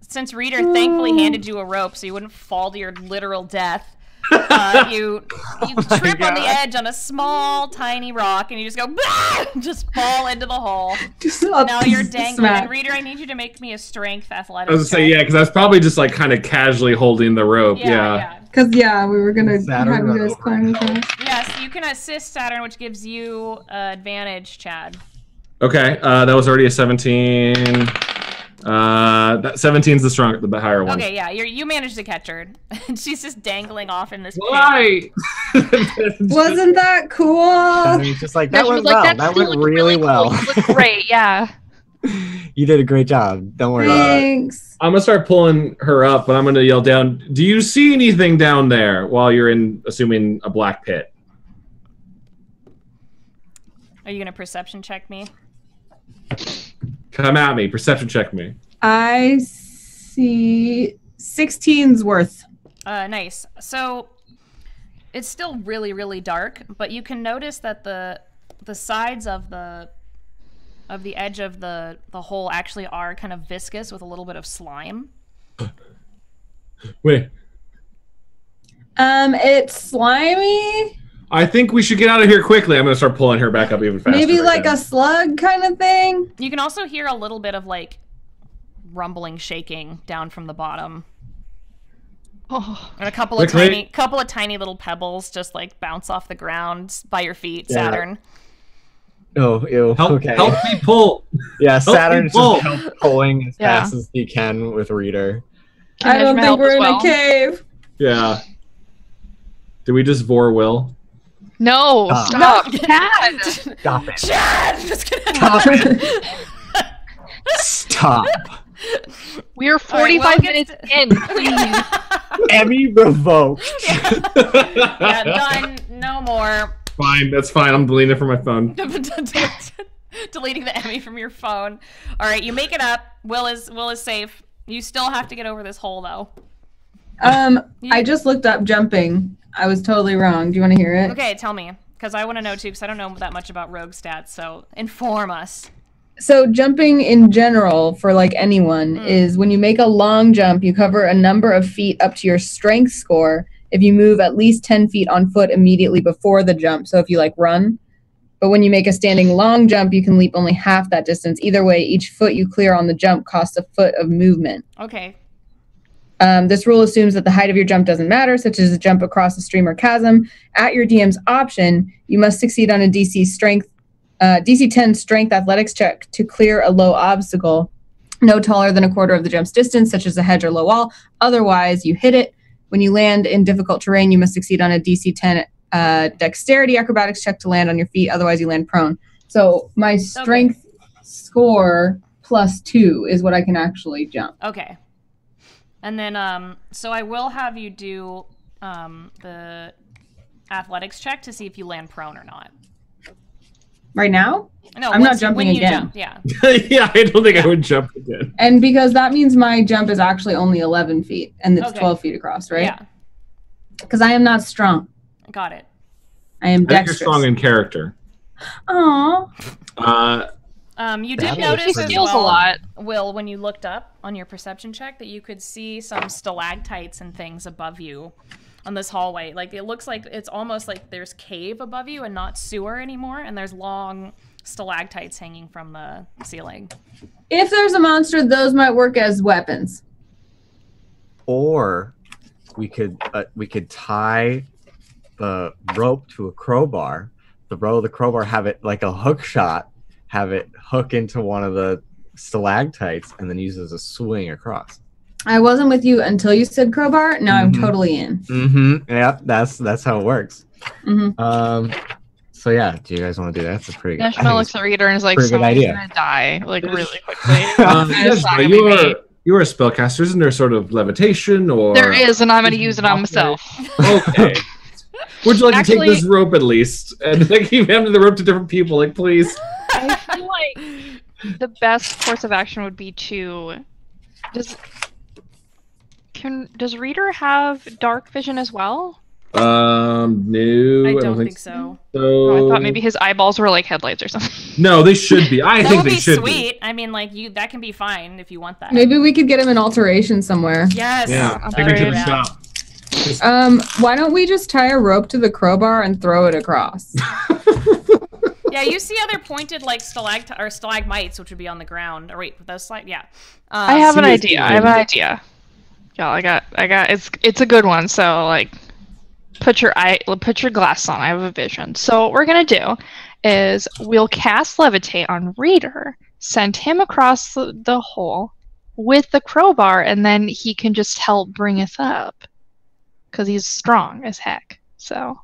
since Reader thankfully handed you a rope so you wouldn't fall to your literal death, you trip on the edge on a small tiny rock and you just go just fall into the hole. Now you're dangling. And Reader, I need you to make me a strength athletics. I was gonna say because I was probably just like kind of casually holding the rope. Yeah. Because we were gonna Saturn have you run guys over. climb across. Yes, you can assist Saturn, which gives you advantage, Chad. Okay, that was already a 17. That 17's the higher one. Okay, yeah, you managed to catch her. And she's just dangling off in this pit. Why? Wasn't that cool? And he's just like, that She was went well. "That's That still went looking really cool. well. You look great, yeah. You did a great job. Don't worry about it. Thanks. I'm gonna start pulling her up, but I'm gonna yell down. Do you see anything down there while you're in, assuming a black pit? Are you gonna perception check me? Come at me. Perception check me. I see 16's worth. Nice. So it's still really, really dark, but you can notice that the sides of the edge of the hole actually are kind of viscous with a little bit of slime. Wait. It's slimy. I think we should get out of here quickly. I'm gonna start pulling her back up even faster. Maybe right like now. a slug kind of thing. You can also hear a little bit of like rumbling shaking down from the bottom. Oh, And a couple of Quickly. tiny little pebbles just like bounce off the ground by your feet, Yeah. Saturn. Oh, ew. Help me pull. Yeah, Saturn's pull. just pulling as Yeah. fast as he can with Reader. can I don't Nejma think help we're as in well? a cave. Yeah. Did we just vor Will? No, Stop. stop, Chad. Stop it. Chad! Just kidding. Stop it. Stop. We're All right, 45 well, minutes in. Please. Emmy revoked. Yeah, done. No more. Fine, that's fine. I'm deleting it from my phone. Deleting the Emmy from your phone. All right, you make it up. Will is safe. You still have to get over this hole though. I just looked up jumping. I was totally wrong. Do you want to hear it? Okay, tell me, because I want to know too, because I don't know that much about rogue stats. So inform us. So jumping in general for like anyone is when you make a long jump, you cover a number of feet up to your strength score if you move at least 10 feet on foot immediately before the jump. So if you like run, but when you make a standing long jump, you can leap only half that distance. Either way, each foot you clear on the jump costs a foot of movement. Okay. This rule assumes that the height of your jump doesn't matter, such as a jump across a stream or chasm. At your DM's option, you must succeed on a DC 10 strength athletics check to clear a low obstacle no taller than a quarter of the jump's distance, such as a hedge or low wall. Otherwise, you hit it. When you land in difficult terrain, you must succeed on a DC 10 dexterity acrobatics check to land on your feet. Otherwise, you land prone. So my strength score +2 is what I can actually jump. Okay. And then, so I will have you do the athletics check to see if you land prone or not. Right now? No, I'm not jumping again. Jump, yeah. Yeah, I don't think I would jump again. And because that means my jump is actually only 11 feet, and it's 12 feet across, right? Yeah. Because I am not strong. Got it. I am dexterous. You're strong in character. Aww. You did notice as steals a lot. Will, when you looked up on your perception check, that you could see some stalactites and things above you on this hallway. Like, it looks like it's almost like there's cave above you and not sewer anymore, and there's long stalactites hanging from the ceiling. If there's a monster, those might work as weapons. Or we could tie the rope to a crowbar. The crowbar, have it like a hook shot, have it hook into one of the stalactites, and then use it as a swing across. I wasn't with you until you said crowbar. Now I'm totally in. Yeah, that's how it works. So yeah, do you guys want to do that? That's a pretty good. Neshma looks at Reader and is like, "Someone's gonna die like really quickly." You're a spellcaster. Isn't there sort of levitation or? There is, and I'm gonna use it on myself. Okay. Would you like to take this rope at least and like keep handing the rope to different people? Like, please. I feel like the best course of action would be to does Reader have dark vision as well? No. I don't think so. Oh, I thought maybe his eyeballs were like headlights or something. No, they should be. I think they should be. That would be sweet. I mean, like, that can be fine if you want that. Maybe we could get him an alteration somewhere. Yes. Yeah, I think we should stop. Why don't we just tie a rope to the crowbar and throw it across? Yeah, you see other pointed like stalagmites, which would be on the ground. Or wait, those yeah. I have an idea. Yeah, I got. It's a good one. So like, put your glasses on. I have a vision. So what we're gonna do is we'll cast levitate on Reader, send him across the hole with the crowbar, and then he can just help bring us up because he's strong as heck. So.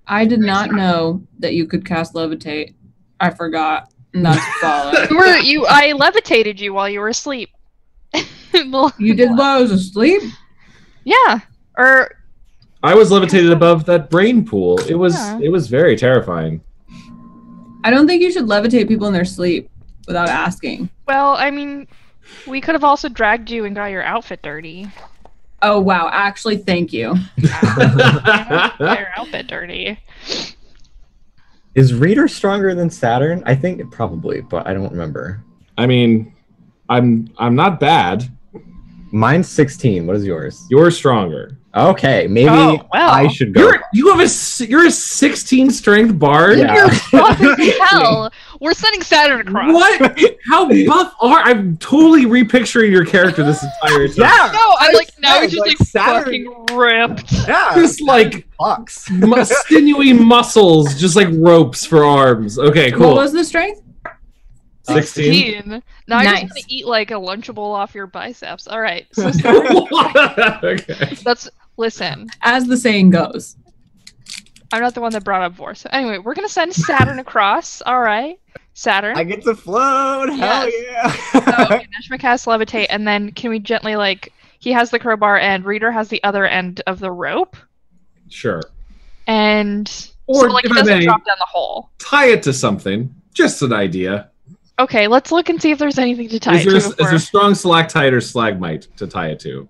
I did not know that you could cast levitate. I forgot. And that's solid. I levitated you while you were asleep. You did while I was asleep? Yeah. Or I was levitated above that brain pool. It was very terrifying. I don't think you should levitate people in their sleep without asking. Well, I mean, we could have also dragged you and got your outfit dirty. Oh, wow. Actually, thank you. Your outfit dirty. Is Reader stronger than Saturn? I think probably, but I don't remember. I mean, I'm not bad. Mine's 16. What is yours? You're stronger. Okay, maybe I should go. You're a 16 strength bard. Yeah. You're buff as hell. We're sending Saturn across. What? How buff are? I'm totally repicturing your character this entire time. Yeah. No, I'm like now you're just like Saturn. fucking ripped. Yeah. Just like bucks. Sinewy muscles, just like ropes for arms. Okay, cool. What was the strength? 16. Now I'm Nice. just gonna eat like a Lunchable off your biceps. All right. So Okay. listen. As the saying goes. I'm not the one that brought up Vor. So anyway, we're gonna send Saturn across. All right, Saturn. I get to float. Hell yeah. So, okay, Neshma casts levitate, and then can we gently like he has the crowbar and Reader has the other end of the rope, Sure. and Or so like if it I doesn't may, drop down the hole. tie it to something. Just an idea. Okay, let's look and see if there's anything to tie it to. Is there strong stalactite or stalagmite to tie it to?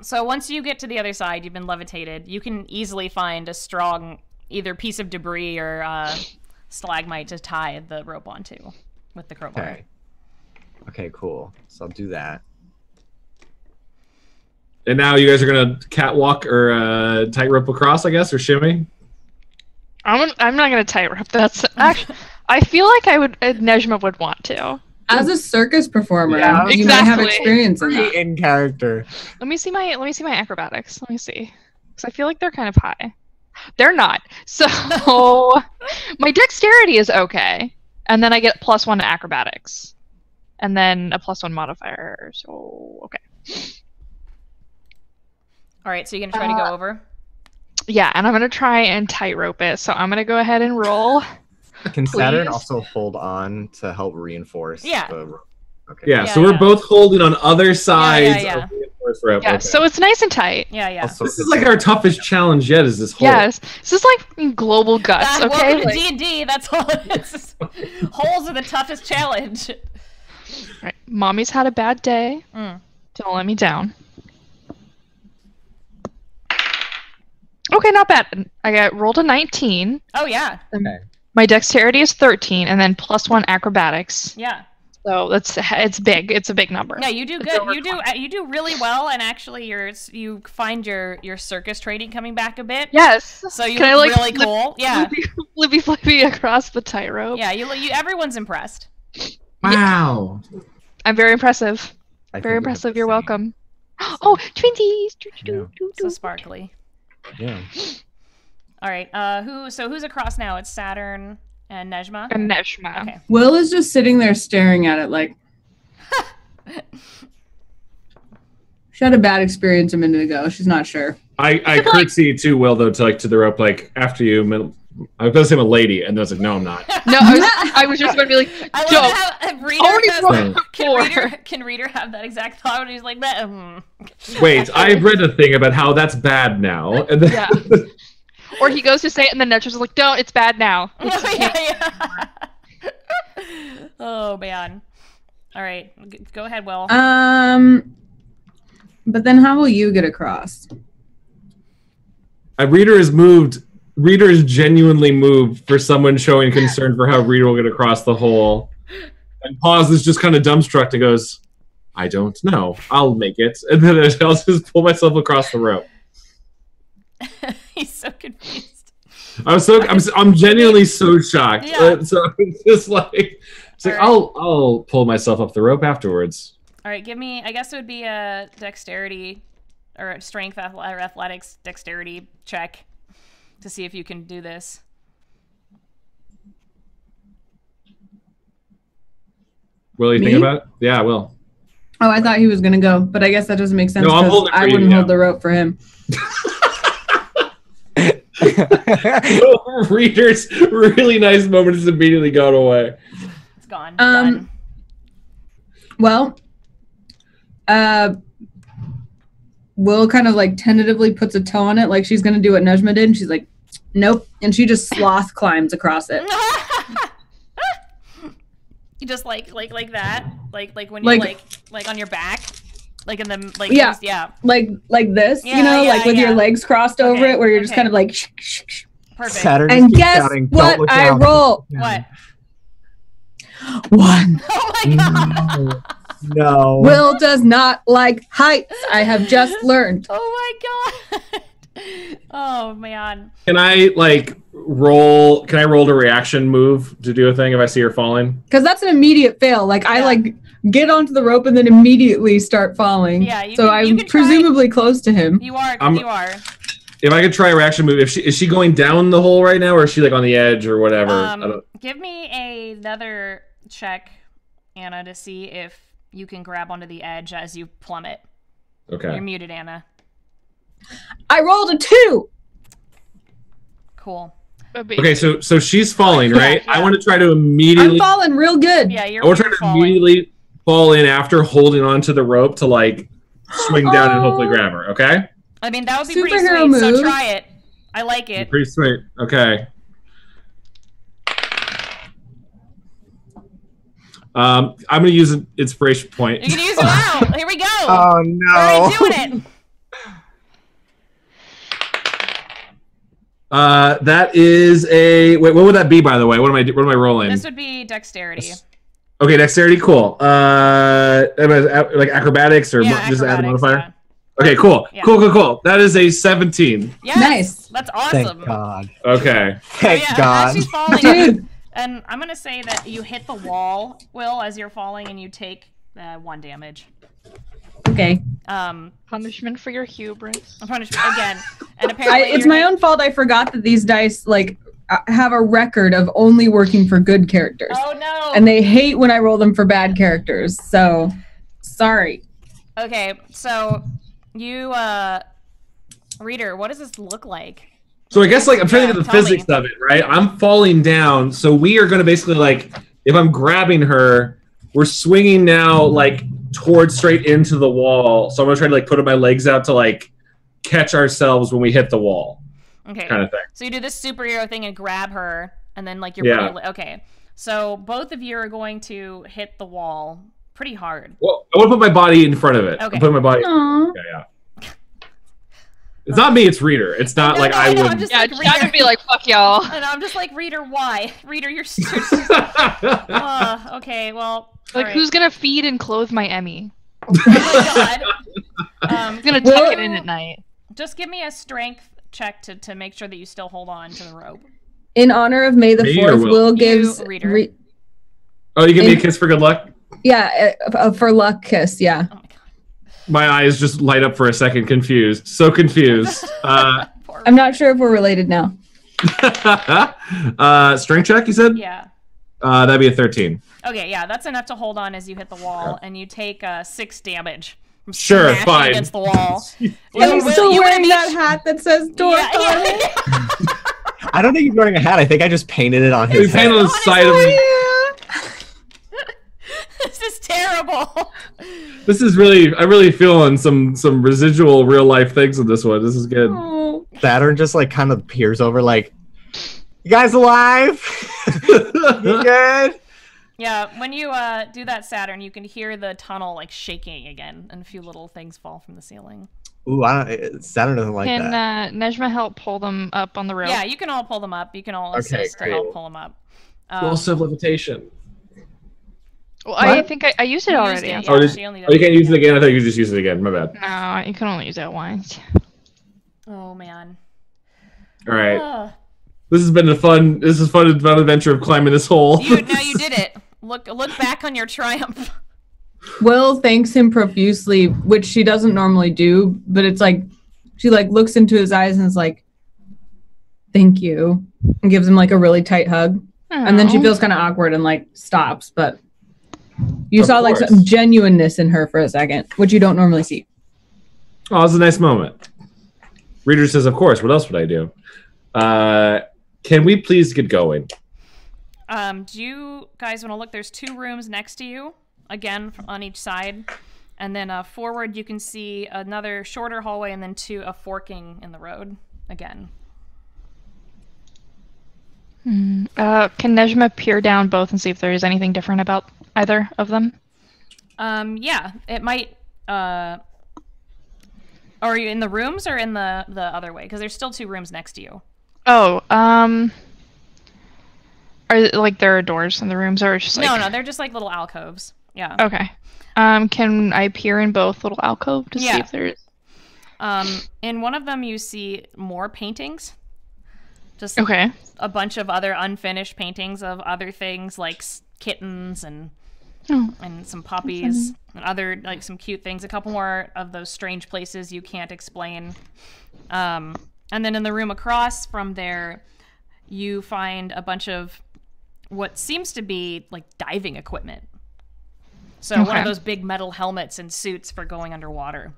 So once you get to the other side, you've been levitated. You can easily find a strong either piece of debris or stalagmite to tie the rope onto. with the crowbar. Okay. Okay, cool. So I'll do that. And now you guys are gonna catwalk or tightrope across, I guess, or shimmy. I'm not gonna tightrope. That's actually. I feel like Nejma would want to. As a circus performer, Yeah, you might have exactly. experience in that. In character. Let me see my acrobatics. Let me see, because I feel like they're kind of high. They're not. So my dexterity is okay, and then I get +1 to acrobatics, and then a +1 modifier. So okay. All right, so you're gonna try to go over. Yeah, and I'm gonna try and tightrope it. So I'm gonna go ahead and roll. Can Saturn Please? also hold on to help reinforce Yeah. the rope? Okay. Yeah, Yeah, so we're yeah. both holding on other sides yeah. of the reinforced rope. Yeah, Okay. so it's nice and tight. Yeah, yeah. Also, This is like our toughest challenge yet. Is this whole? Yes, this is like global guts. Okay. Welcome to Like- D&D. That's all it is. Holes are the toughest challenge. Right. Mommy's had a bad day. Mm. Don't let me down. Okay, not bad. I got rolled a 19. Oh yeah, Okay. My dexterity is 13, and then +1 acrobatics. yeah, So it's big. It's a big number. yeah. You do It's good. over You do really well, and actually, you find your circus training coming back a bit. Yes. So you Can I, look like, really cool. Yeah, Flippy across the tightrope. yeah. You everyone's impressed. Wow. I'm very impressive. I think Very we have impressive. the You're same. welcome. Oh, twinsies! So sparkly. Yeah. All right. Who's across now? It's Saturn and Nejma. And Nejma. Okay. Will is just sitting there staring at it like she had a bad experience a minute ago. She's not sure. I curtsy to Will though to the rope like after you. I was gonna say I'm a lady, and I was like, no, I'm not. No, I was just going to be like, I Joe. love how Reader Already has, rolled can Reader have that exact thought when he's like that? Wait, I read a thing about how that's bad now, and then Yeah. Or he goes to say it, and then Nejma's like, don't, it's bad now. yeah. Oh man. All right, go ahead, Will. But then how will you get across? Reader is moved. Reader is genuinely moved for someone showing concern for how Reader will get across the hole, and pauses, just kind of dumbstruck, and goes, "I don't know. I'll make it," and then I'll just pull myself across the rope. He's so confused. I'm genuinely so shocked. Yeah. So it's just like, I'll pull myself up the rope afterwards. All right, give me. I guess it would be a dexterity or a strength or athletics dexterity check to see if you can do this. Will you Me? think about it? Yeah, I will. Oh, I thought he was gonna go, but I guess that doesn't make sense No, I'm because holding it for I you, wouldn't yeah. hold the rope for him. Reader's really nice moment has immediately gone away. It's gone. Done. Well, Will kind of like tentatively puts a toe on it, like she's gonna do what Nejma did, and she's like, "Nope," and she just sloth climbs across it. You just like that, like when you like on your back, like in the like Yeah. yeah. like this, Yeah, you know, yeah, like with yeah. your legs crossed over Okay, it, where you're just okay. kind of like. Perfect. Saturn And just keeps guess shouting, what "Don't look I down." roll? What? 1. Oh my god. No. Will does not like heights. I have just learned. Oh my god. Oh man. Can I roll? Can I roll a reaction move to do a thing if I see her falling? Because that's an immediate fail. Like I Yeah. like get onto the rope and then immediately start falling. Yeah, you so can- you I'm can try- presumably close to him. You are. I'm- You are. If I could try a reaction move, is she going down the hole right now, or is she like on the edge or whatever? I don't- Give me another check, Anna, to see if you can grab onto the edge as you plummet. Okay. You're muted, Anna. I rolled a 2. Cool. Okay, so she's falling, right? Yeah. I want to try to I'm immediately. falling real good. Yeah, you're. I want to try to falling. immediately fall in after holding onto the rope to swing down and hopefully grab her. Okay. I mean, that would be pretty Superhero sweet. So move. try it. I like it. Pretty sweet. Okay. I'm gonna use an inspiration point. You can use it now. Here we go. Oh We're no. already doing it. That is a wait. What would that be, by the way? What am I rolling? This would be dexterity. Okay, dexterity, cool. Like acrobatics or Yeah, just add a acrobatics, modifier? yeah. Okay, cool. Yeah. Cool. That is a 17. Yes, Nice. that's awesome. Thank God. Okay. So, Thank yeah, God. As she's falling, Dude. and I'm gonna say that you hit the wall, Will, as you're falling, and you take 1 damage. Okay. Punishment for your hubris. Punishment again, and apparently It's my own fault. I forgot that these dice have a record of only working for good characters, Oh no! and they hate when I roll them for bad characters. So, sorry. Okay, so you, reader, what does this look like? So I guess I'm trying to get the tell physics me. of it, right? I'm falling down, so we are going to basically if I'm grabbing her, we're swinging now towards straight into the wall. So I'm going to try to put my legs out to catch ourselves when we hit the wall. Okay. Kind of thing. So you do this superhero thing and grab her, and then you're Yeah. okay. So both of you are going to hit the wall pretty hard. Well, I want to put my body in front of it. Okay. I'm putting my body. Aww. Yeah. It's not me. It's Reader. It's not No, I no, would. I'm just Yeah, like, Chad Reader. would be like, "Fuck y'all." And I'm just like, Reader, why? Reader, you're okay, well, Like, alright. who's gonna feed and clothe my Emmy? Oh my God. I'm gonna tuck it in at night. Just give me a strength check to make sure that you still hold on to the rope. In honor of May the Me or 4th, Will? Will gives Reader. Oh, you give me a kiss for good luck? for luck kiss. Yeah. Oh my God. My eyes just light up for a second, confused. So confused. Poor I'm not sure if we're related now. Strength check, you said? Yeah. That'd be a 13. Okay, yeah, that's enough to hold on as you hit the wall, and you take 6 damage. From Sure, smashing fine. Against the wall. And Will, he's still you wearing would've that each- hat that says dork Yeah, on it. yeah. I don't think he's wearing a hat. I think I just painted it on We his paint head. on the side of me. This is terrible. This is I'm really feeling some residual real life things in this one. This is good. Oh. Saturn just kind of peers over you guys alive? You good? Yeah, when you do that, Saturn, you can hear the tunnel shaking again, and a few little things fall from the ceiling. Ooh, Saturn doesn't like Can that. Nejma help pull them up on the rope? Yeah, you can all pull them up. You can all Okay, assist to great. help pull them up. Also levitation. Well, I What? think I used it You already. used it, Oh, yeah, did- she only Oh, you does can't use it yeah. again? I thought you could just use it again. My bad. No, you can only use it once. Oh man. All right. Ugh. This has been a fun adventure of climbing this hole. Now you did it. Look back on your triumph. Will thanks him profusely, which she doesn't normally do, but it's she looks into his eyes and is like, "Thank you," and gives him a really tight hug. And then she Aw. feels kind of awkward and stops, but you Of saw course. some genuineness in her for a second, which you don't normally see. Oh, it was a nice moment. Reader says, of course. What else would I do? Can we please get going? Do you guys want to look? There's 2 rooms next to you, again on each side, and then forward you can see another shorter hallway, and then a forking in the road again. Can Nejma peer down both and see if there is anything different about either of them? Yeah, it might. Are you in the rooms or in the other way? Because there's still 2 rooms next to you. Oh, are there are doors in the rooms, or just No, they're just little alcoves. Yeah. Okay. Can I peer in both little alcove to see Yeah. if there's? In one of them you see more paintings. Just Okay. a bunch of other unfinished paintings of other things kittens and Oh. some puppies and other some cute things. A couple more of those strange places you can't explain. And then in the room across from there, you find a bunch of what seems to be diving equipment. So one Okay. of those big metal helmets and suits for going underwater.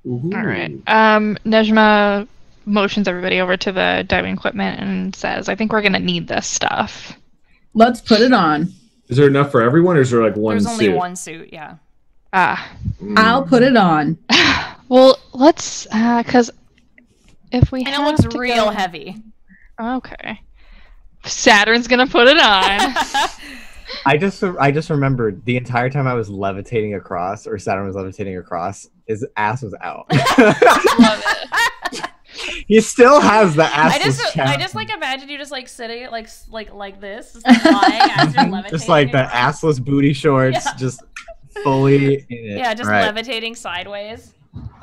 Ooh. All right. Nejma motions everybody over to the diving equipment and says, "I think we're gonna need this stuff." Let's put it on. Is there enough for everyone, or is there one There's only suit? one suit, yeah. I'll put it on. Well, let's, because if we And it have looks to real go- heavy. Okay. Saturn's gonna put it on. I just remembered the entire time I was levitating across, or Saturn was levitating across, his ass was out. Love it. He still has the assless I just like imagine you just like sitting like this, just like lying as you're levitating. Just like the assless booty shorts, just fully in it. Yeah, just levitating sideways.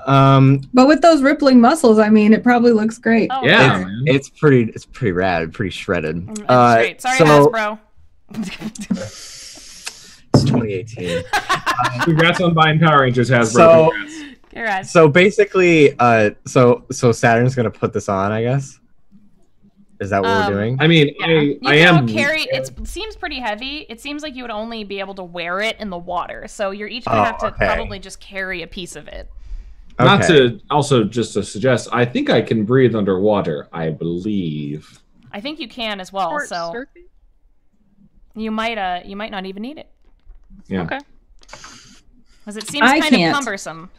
But with those rippling muscles, I mean, it probably looks great. Oh, yeah, it's pretty rad, pretty shredded. Great. Sorry, Hasbro. It's 2018. Congrats on buying Power Rangers, Hasbro. Congrats. So basically, so Saturn's gonna put this on, I guess. Is that what we're doing? I mean, I am. It seems pretty heavy. It seems like you would only be able to wear it in the water, so you're each gonna have to probably just carry a piece of it. Okay. Not to also just to suggest, I think I can breathe underwater. I believe. I think you can as well. So you might not even need it. Yeah. Okay. Because it seems kind of cumbersome.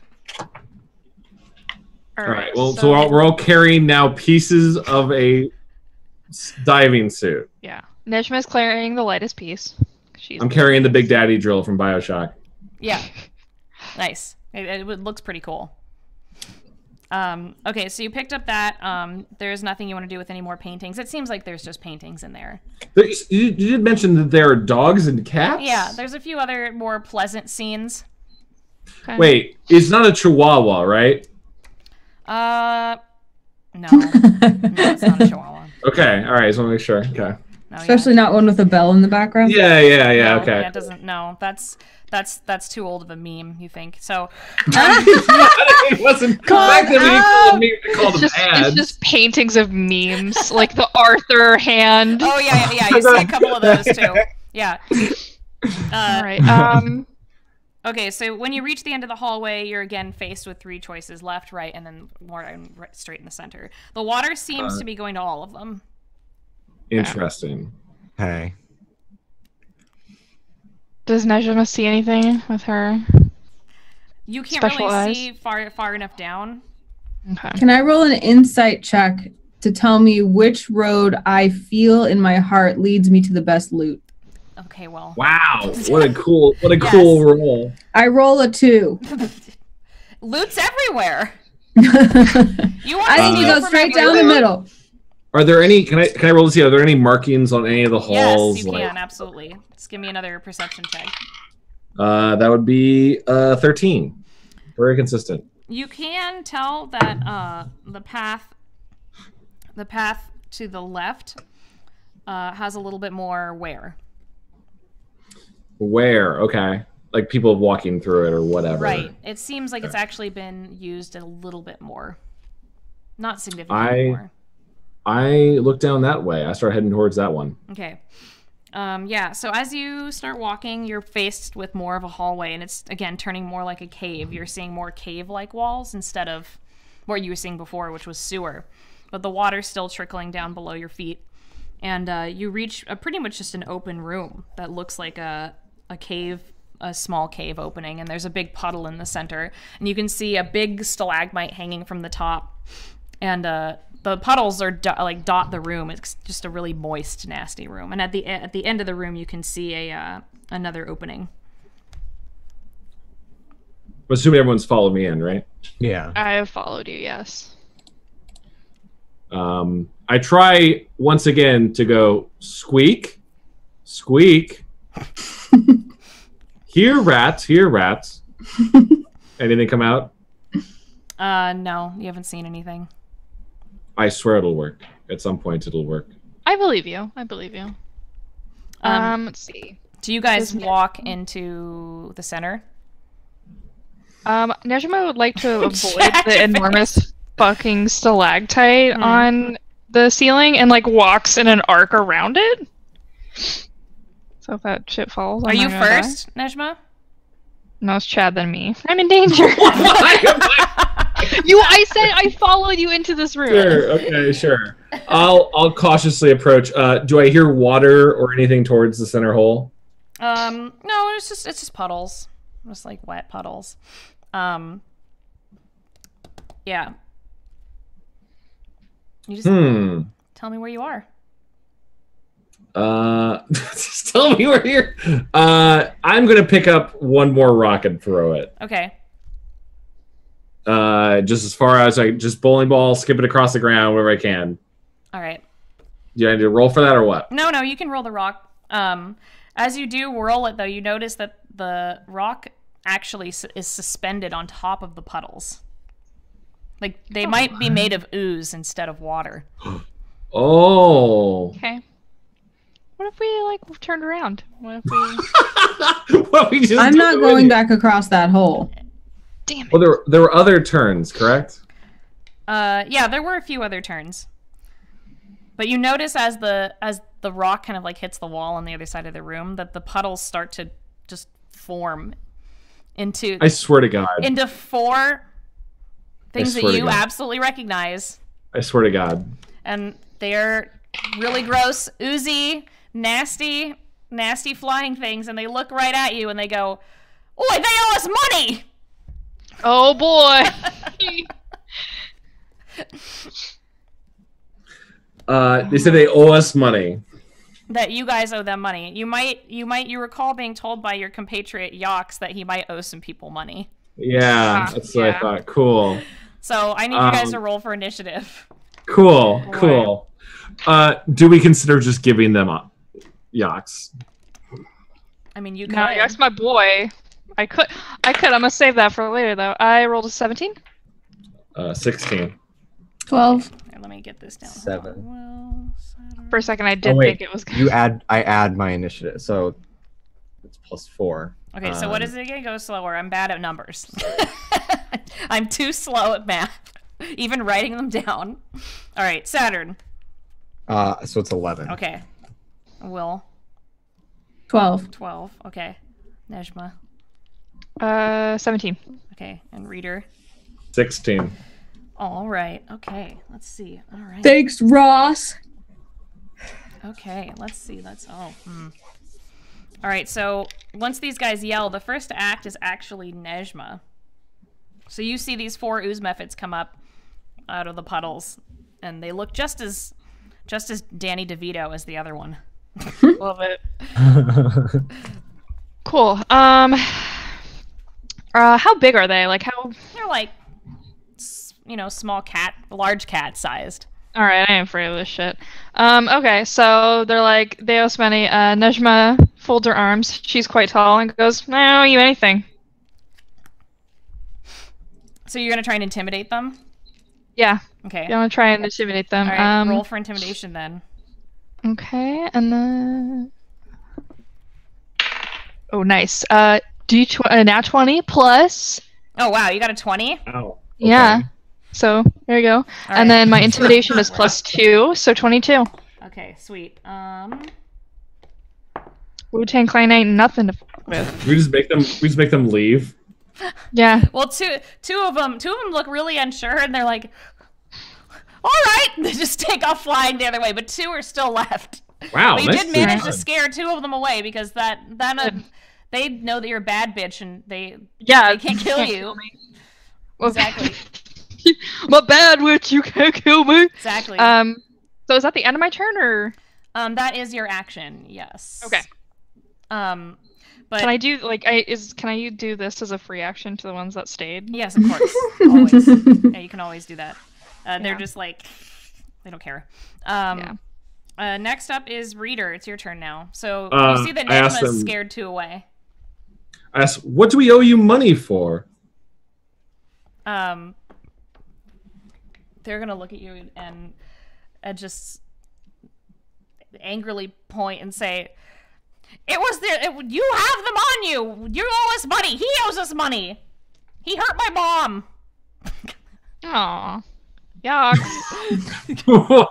All right. Well, so we're all carrying now pieces of a diving suit. Yeah. Nejma's carrying the lightest piece. I'm carrying the Big Daddy drill from BioShock. Yeah. Nice. It looks pretty cool. Okay, so you picked up that. There's nothing you want to do with any more paintings. It seems like there's just paintings in there. You did mention that there are dogs and cats? Yeah, there's a few other more pleasant scenes. Okay. Wait, it's not a Chihuahua, right? No. No, it's not a Chihuahua. Okay, all right, I just want to make sure. Okay. No, Especially not one with a bell in the background. Yeah, no, okay. Yeah, it doesn't. No, that's too old of a meme. You think so? It wasn't back then. It's just paintings of memes, like the Arthur hand. Oh yeah. You see a couple of those too. Yeah. All right. Okay, so when you reach the end of the hallway, you're again faced with three choices: left, right, and then straight in the center. The water seems to be going to all of them. Interesting. Hey. Does Nejma see anything with her? You can't really see far enough down. Okay. Can I roll an insight check to tell me which road I feel in my heart leads me to the best loot? Okay, well. Wow, what a cool roll. I roll a 2. Loot's everywhere. I think you go straight down the middle. Are there any? Can I roll to see? Are there any markings on any of the halls? Yes, you can absolutely. Just give me another perception check. That would be 13. Very consistent. You can tell that the path to the left has a little bit more wear. Where? Okay. Like people walking through it or whatever. Right. It seems like it's actually been used a little bit more. Not significantly more. I look down that way. I start heading towards that one. Okay. Yeah, so as you start walking, you're faced with more of a hallway, and it's, again, turning more like a cave. You're seeing more cave-like walls instead of what you were seeing before, which was sewer. But the water's still trickling down below your feet. And you reach pretty much just an open room that looks like a cave, a small cave opening, and there's a big puddle in the center. And you can see a big stalagmite hanging from the top. And the puddles are dot the room. It's just a really moist, nasty room. And at the end of the room, you can see another opening. I'm assuming everyone's followed me in, right? Yeah. I have followed you. Yes. I try once again to go squeak, squeak. Here rats. Anything come out? No, you haven't seen anything. I swear it'll work. At some point it'll work. I believe you. Let's see. Do you guys walk into the center? Nejma would like to avoid the enormous fucking stalactite on the ceiling and walks in an arc around it. So if that shit falls, Are you first, Nejma? No, it's Chad than me. I'm in danger. I said I followed you into this room. Sure. Okay. Sure. I'll cautiously approach. Do I hear water or anything towards the center hole? No. It's just puddles. Just wet puddles. Yeah. You just tell me where you are. Just tell me where you're. I'm gonna pick up one more rock and throw it. Okay. just as far as I just bowling ball, skip it across the ground wherever I can. All right. Do I need to roll for that or what? No, you can roll the rock. As you do roll it, though, you notice that the rock actually is suspended on top of the puddles. Like, they might be made of ooze instead of water. Oh. Okay. What if we, like, turned around? What if we... What we just I'm not going back across that hole. Damn it. Well, there were other turns, correct? Yeah, there were a few other turns. But you notice as the rock kind of, like, hits the wall on the other side of the room that the puddles start to just form into... I swear to God. Into 4... things that you absolutely recognize. I swear to God. And they're really gross, oozy, nasty flying things, and they look right at you and they go, "Oi, they owe us money!" Oh boy. They said they owe us money. That you guys owe them money. You recall being told by your compatriot Yox that he might owe some people money. Yeah, that's what I thought. Cool. So I need you guys to roll for initiative. Cool. Do we consider just giving them up? Yox. I mean, you could. No, Yox, my boy. I could. I'm gonna save that for later, though. I rolled a 17. 16. 12. Here, let me get this down. 7. For a second, I did think it was. I add my initiative, so it's +4. Okay, so what is it again? Go slower. I'm bad at numbers. I'm too slow at math, even writing them down. All right, Saturn. So it's 11. Okay. Will. 12. 12. Okay. Nejma. 17. Okay, and Reader. 16. All right. Okay. Let's see. All right. Thanks, Ross. Okay. Let's see. All right. So once these guys yell, the first to act is actually Nejma. So you see these 4 ooze methods come up out of the puddles, and they look just as Danny DeVito as the other one. Love it. Cool. How big are they? Like how? They're like, large cat sized. All right, I am afraid of this shit. Okay, so they're like, they owe us money. Nejma folds her arms. She's quite tall and goes, "I don't owe you anything." So you're gonna try and intimidate them? Yeah. Okay. I'm gonna try and intimidate them. All right, roll for intimidation then. Okay, and then. Oh, nice. Nat 20 plus. Oh wow, you got a 20? Oh. Okay. Yeah. So there you go. And then my intimidation is +2, so 22. Okay, sweet. Wu-Tang Clan ain't nothing to fuck with. We just make them leave. Yeah. Well, two of them look really unsure, and they're like, "All right," they just take off flying the other way. But 2 are still left. Wow, but you did manage to scare 2 of them away because they know that you're a bad bitch, and they can't kill you. Exactly. My bad witch, you can't kill me. Exactly. So is that the end of my turn, or? That is your action. Yes. Okay. But can I do can I do this as a free action to the ones that stayed? Yes, of course. Always. Yeah, you can always do that. They're just like, they don't care. Next up is Reader. It's your turn now. So you see that Nejma is scared 2 away. I asked, "What do we owe you money for?" They're gonna look at you and just angrily point and say, you have them on you. You owe us money. He owes us money. He hurt my mom." Aw. Yuck.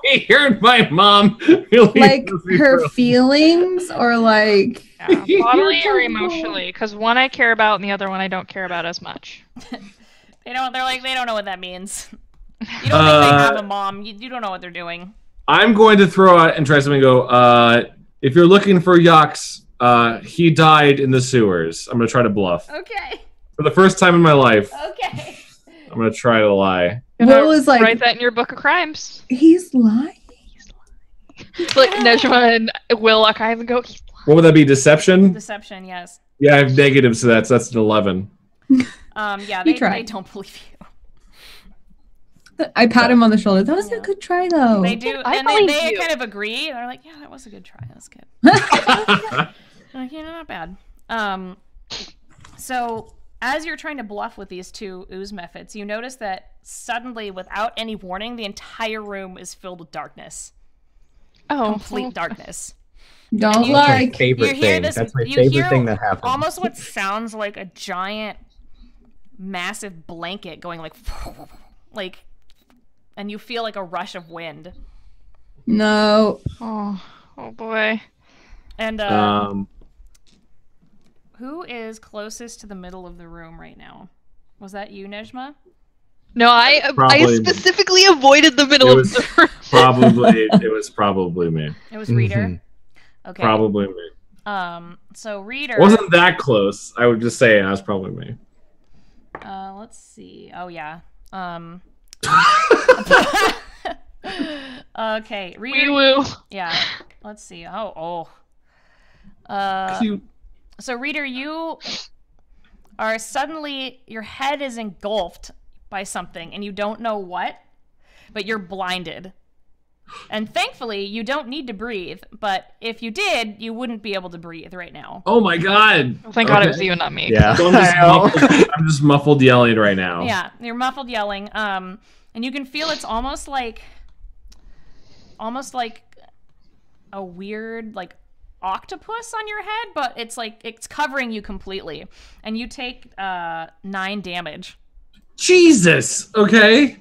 He hurt my mom. Really, like her feelings, or like bodily or emotionally? Because one I care about and the other one I don't care about as much. They don't know what that means. You don't think they have a mom. You don't know what they're doing. I'm going to throw out and try something and go, if you're looking for Yox, he died in the sewers. I'm going to try to bluff. Okay. For the first time in my life. Okay. I'm going to try to lie. Will is like, write that in your book of crimes. He's lying. Like Nejma and Will look eyes and go, "He's lying." What would that be? Deception? Deception, yes. Yeah, I have negatives to that, so that's an 11. Yeah, they don't believe you. I pat him on the shoulder. That was a good try, though. They do, I and believe they you. kind of agree. They're like, yeah, that was a good try. That was good. They're like, yeah, not bad. So as you're trying to bluff with these two ooze methods, you notice that suddenly, without any warning, the entire room is filled with darkness. Oh, Complete darkness. Don't And you- That's my like. favorite You hear thing. this- That's my you favorite hear thing that happened. Almost what sounds like a giant, massive blanket going like, and you feel like a rush of wind. No. oh boy. And who is closest to the middle of the room right now? Was that you, Nejma? No, I Probably- specifically avoided the middle It of was the room. it was probably me. It was Reader. Mhm. Okay. Probably me. So Reader. It wasn't that close. I would just say I was probably me. Let's see. Oh yeah. Okay, Reader. Woo. Yeah. Let's see. You- So Reader, you are suddenly, your head is engulfed by something and you don't know what, but you're blinded. And thankfully, you don't need to breathe, but if you did, you wouldn't be able to breathe right now. Oh my god! Thank God it Okay. was you and not me. Yeah. So I'm just muffled yelling right now. Yeah, you're muffled yelling, and you can feel it's almost like a weird, like, octopus on your head, but it's like it's covering you completely, and you take 9 damage. Jesus. Okay.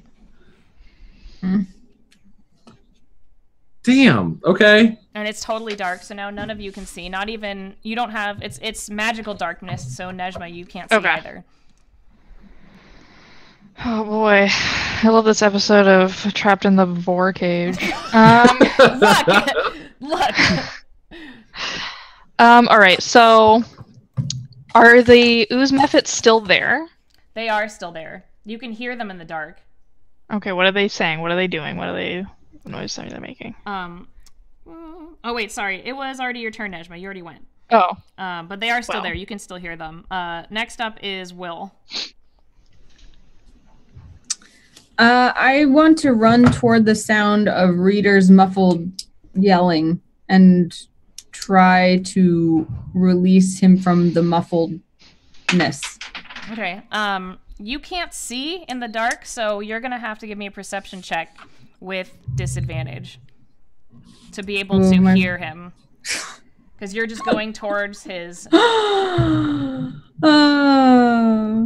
Damn. Okay. And it's totally dark, so now none of you can see. Not even, you don't have, it's magical darkness, so Nejma, you can't see Okay. either. Oh boy, I love this episode of Trapped in the Birdcage. Look. All right. So, are the ooze methods still there? They are still there. You can hear them in the dark. Okay. What are they saying? What are they doing? What noise are they making? Oh wait, sorry. It was already your turn, Nejma. You already went. Oh. But they are still Well. there. You can still hear them. Next up is Will. I want to run toward the sound of Reader's muffled yelling and try to release him from the muffledness. Okay. You can't see in the dark, so you're gonna have to give me a perception check with disadvantage to be able to hear him. Because you're just going towards his.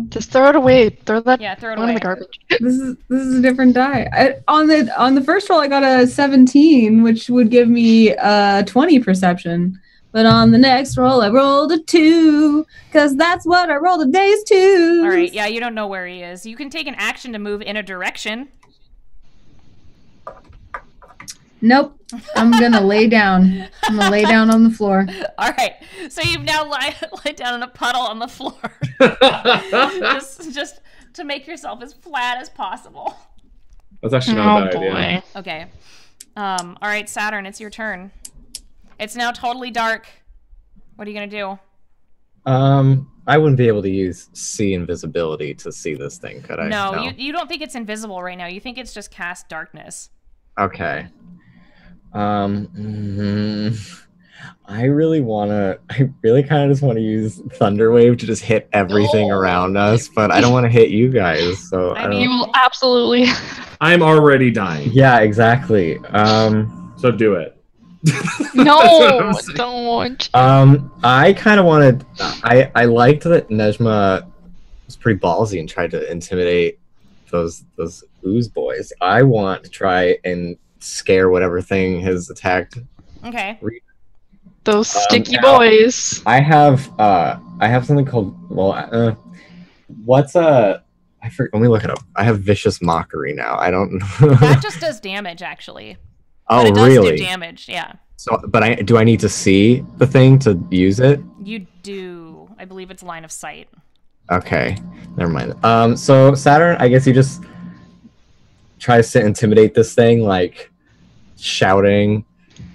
Just throw it away. Throw that. Yeah, throw it one in away. the garbage. This is a different die. On the first roll, I got a 17, which would give me 20 perception. But on the next roll, I rolled a 2, because that's what I rolled a day's 2. All right. Yeah, you don't know where he is. You can take an action to move in a direction. Nope. I'm gonna lay down. I'm gonna lay down on the floor. All right. So you've now laid down in a puddle on the floor, just to make yourself as flat as possible. That's actually not a bad boy. idea. Okay. All right, Saturn, it's your turn. It's now totally dark. What are you gonna do? I wouldn't be able to use see invisibility to see this thing, could I? No, you don't think it's invisible right now. You think it's just cast darkness. Okay. I really kind of just want to use Thunderwave to just hit everything around us, but I don't want to hit you guys, so I I don't. mean- You will absolutely. I'm already dying. Yeah, exactly. So do it. No, don't. I kind of wanted. I liked that Nejma was pretty ballsy and tried to intimidate those ooze boys. I want to try and scare whatever thing has attacked. Okay. Those sticky now- boys. I have something called what's let me look it up. I have vicious mockery now. I don't know. That just does damage, actually. Oh, But it does really? do damage, yeah. So, but do I need to see the thing to use it? You do. I believe it's line of sight. Okay, never mind. So Saturn, I guess he just tries to intimidate this thing, like shouting,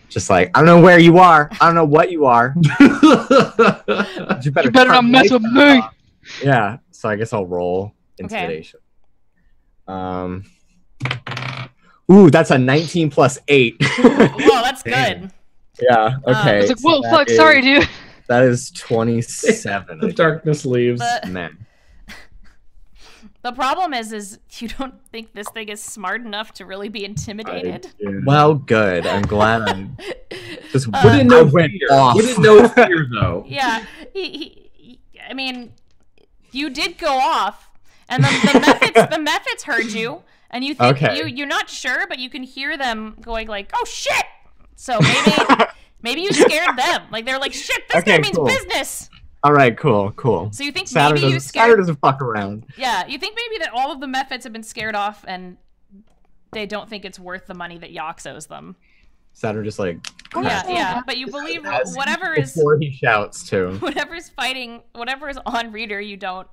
just like, I don't know where you are. I don't know what you are. You better not mess with me. Yeah. So I guess I'll roll intimidation. Ooh, that's a 19 plus 8. Whoa, that's good. Yeah. Okay. It's like, whoa, fuck, sorry, dude. That is 27. The darkness leaves. Man. The problem is you don't think this thing is smart enough to really be intimidated. Well, good. I'm glad I just wouldn't know fear. Wouldn't know fear though. Yeah, I mean, you did go off, and the methods heard you, and you think you're not sure, but you can hear them going like, "Oh shit!" So maybe you scared them. Like they're like, "Shit, this guy means business." All right, cool. So you think Saturn maybe you scared? Saturn doesn't fuck around. Yeah, you think maybe that all of the methods have been scared off, and they don't think it's worth the money that Yox owes them. Saturn just like yeah, but you believe whatever is before he shouts too. Whatever's fighting, whatever is on Reader, you don't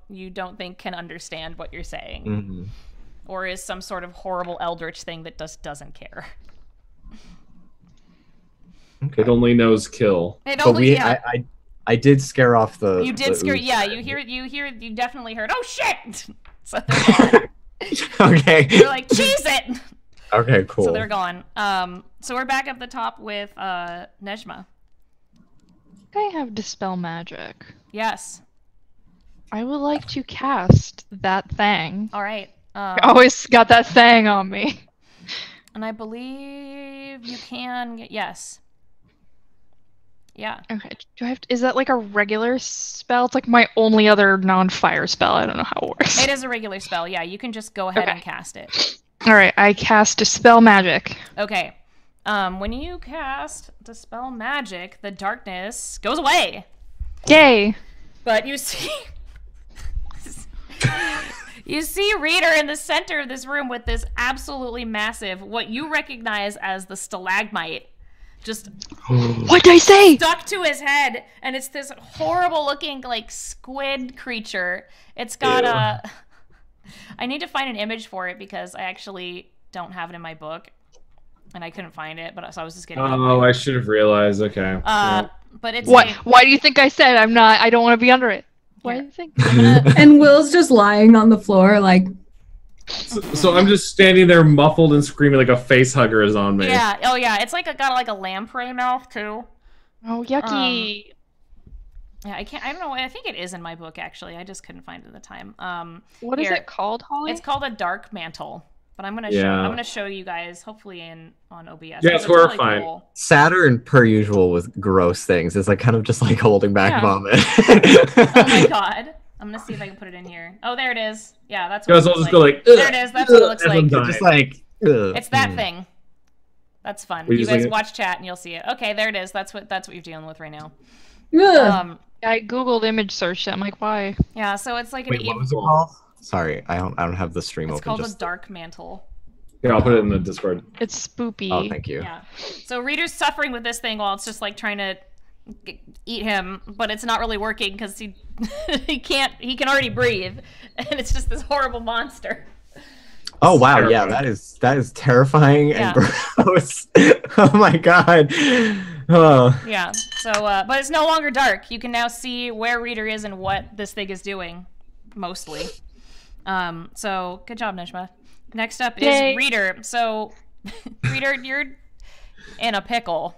think can understand what you're saying, or is some sort of horrible eldritch thing that just doesn't care. Okay. It only knows kill. I did scare off the. You did scare. Yeah, you definitely heard. Oh shit! So they're gone. Okay. You're like, cheese it. Okay, cool. So they're gone. So we're back up the top with Nejma. I have Dispel Magic. Yes. I would like to cast that thing. All right. I always got that thing on me. And I believe you can. Yes. Yeah. Okay. Do I have to, is that like a regular spell? It's like my only other non-fire spell. I don't know how it works. It is a regular spell. Yeah, you can just go ahead and cast it. All right. I cast Dispel Magic. Okay. When you cast Dispel Magic, the darkness goes away. Yay! But you see, you see Reader in the center of this room with this absolutely massive, what you recognize as the stalagmite. Just what'd I say? Stuck to his head, and it's this horrible looking like squid creature. It's got I need to find an image for it because I actually don't have it in my book, and I couldn't find it. But so I was just getting. Oh, I should have realized. Okay. But it's what? Why do you think I said I'm not? I don't want to be under it. Why do you think? And Will's just lying on the floor like. So I'm just standing there muffled and screaming like a face hugger is on me. Yeah. Oh yeah. It's like got like a lamprey mouth too. Oh yucky. Yeah, I can't. I don't know. I think it is in my book actually. I just couldn't find it at the time. What is it called, Holly? It's called a dark mantle. But I'm gonna show you guys hopefully on OBS. Yeah, it's horrifying. Really cool. Saturn, per usual, with gross things, is like kind of just like holding back vomit. Oh my god. I'm gonna see if I can put it in here. Oh, there it is. Yeah, that's what guys, I'll just go like. There it is. That's what it looks like. Just like. It's that thing. That's fun. You guys watch chat and you'll see it. Okay, there it is. That's what you're dealing with right now. I googled image search. I'm like, why? Yeah, so it's like Wait, what was it called? Sorry, I don't have the stream open. It's called a dark mantle. Yeah, I'll put it in the Discord. It's spoopy. Oh, thank you. Yeah. So Reader's suffering with this thing while it's just like trying to eat him, but it's not really working because he can already breathe, and it's just this horrible monster. Oh wow, terrifying. Yeah, that is terrifying and gross. Oh my god. Oh. Yeah. So, but it's no longer dark. You can now see where Reader is and what this thing is doing, mostly. So good job, Nejma. Next up is Reader. So, Reader, you're in a pickle.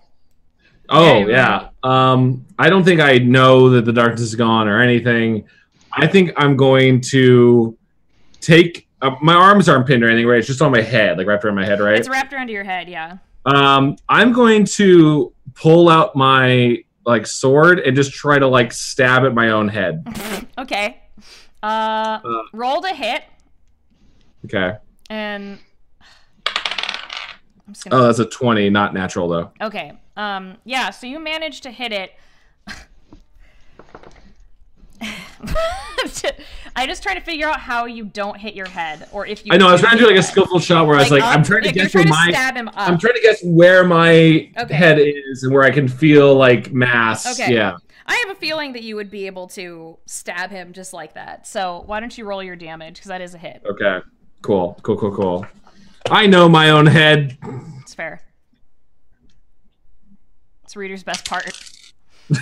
Oh, yeah. I don't think I know that the darkness is gone or anything. I think I'm going to take... my arms aren't pinned or anything, right? It's just on my head, like wrapped around my head, right? It's wrapped around your head, yeah. I'm going to pull out my sword and just try to stab at my own head. Okay. Roll to hit. Okay. And... Oh, that's a 20, not natural though. Okay. Yeah, so you managed to hit it. I just trying to figure out how you don't hit your head, or if you. I know. I was trying to do a skillful shot where I was I'm trying to guess where I'm trying to guess where my head is and where I can feel mass. Okay. Yeah. I have a feeling that you would be able to stab him just like that. So why don't you roll your damage, because that is a hit. Okay. Cool. I know my own head. It's fair. It's Reader's best part.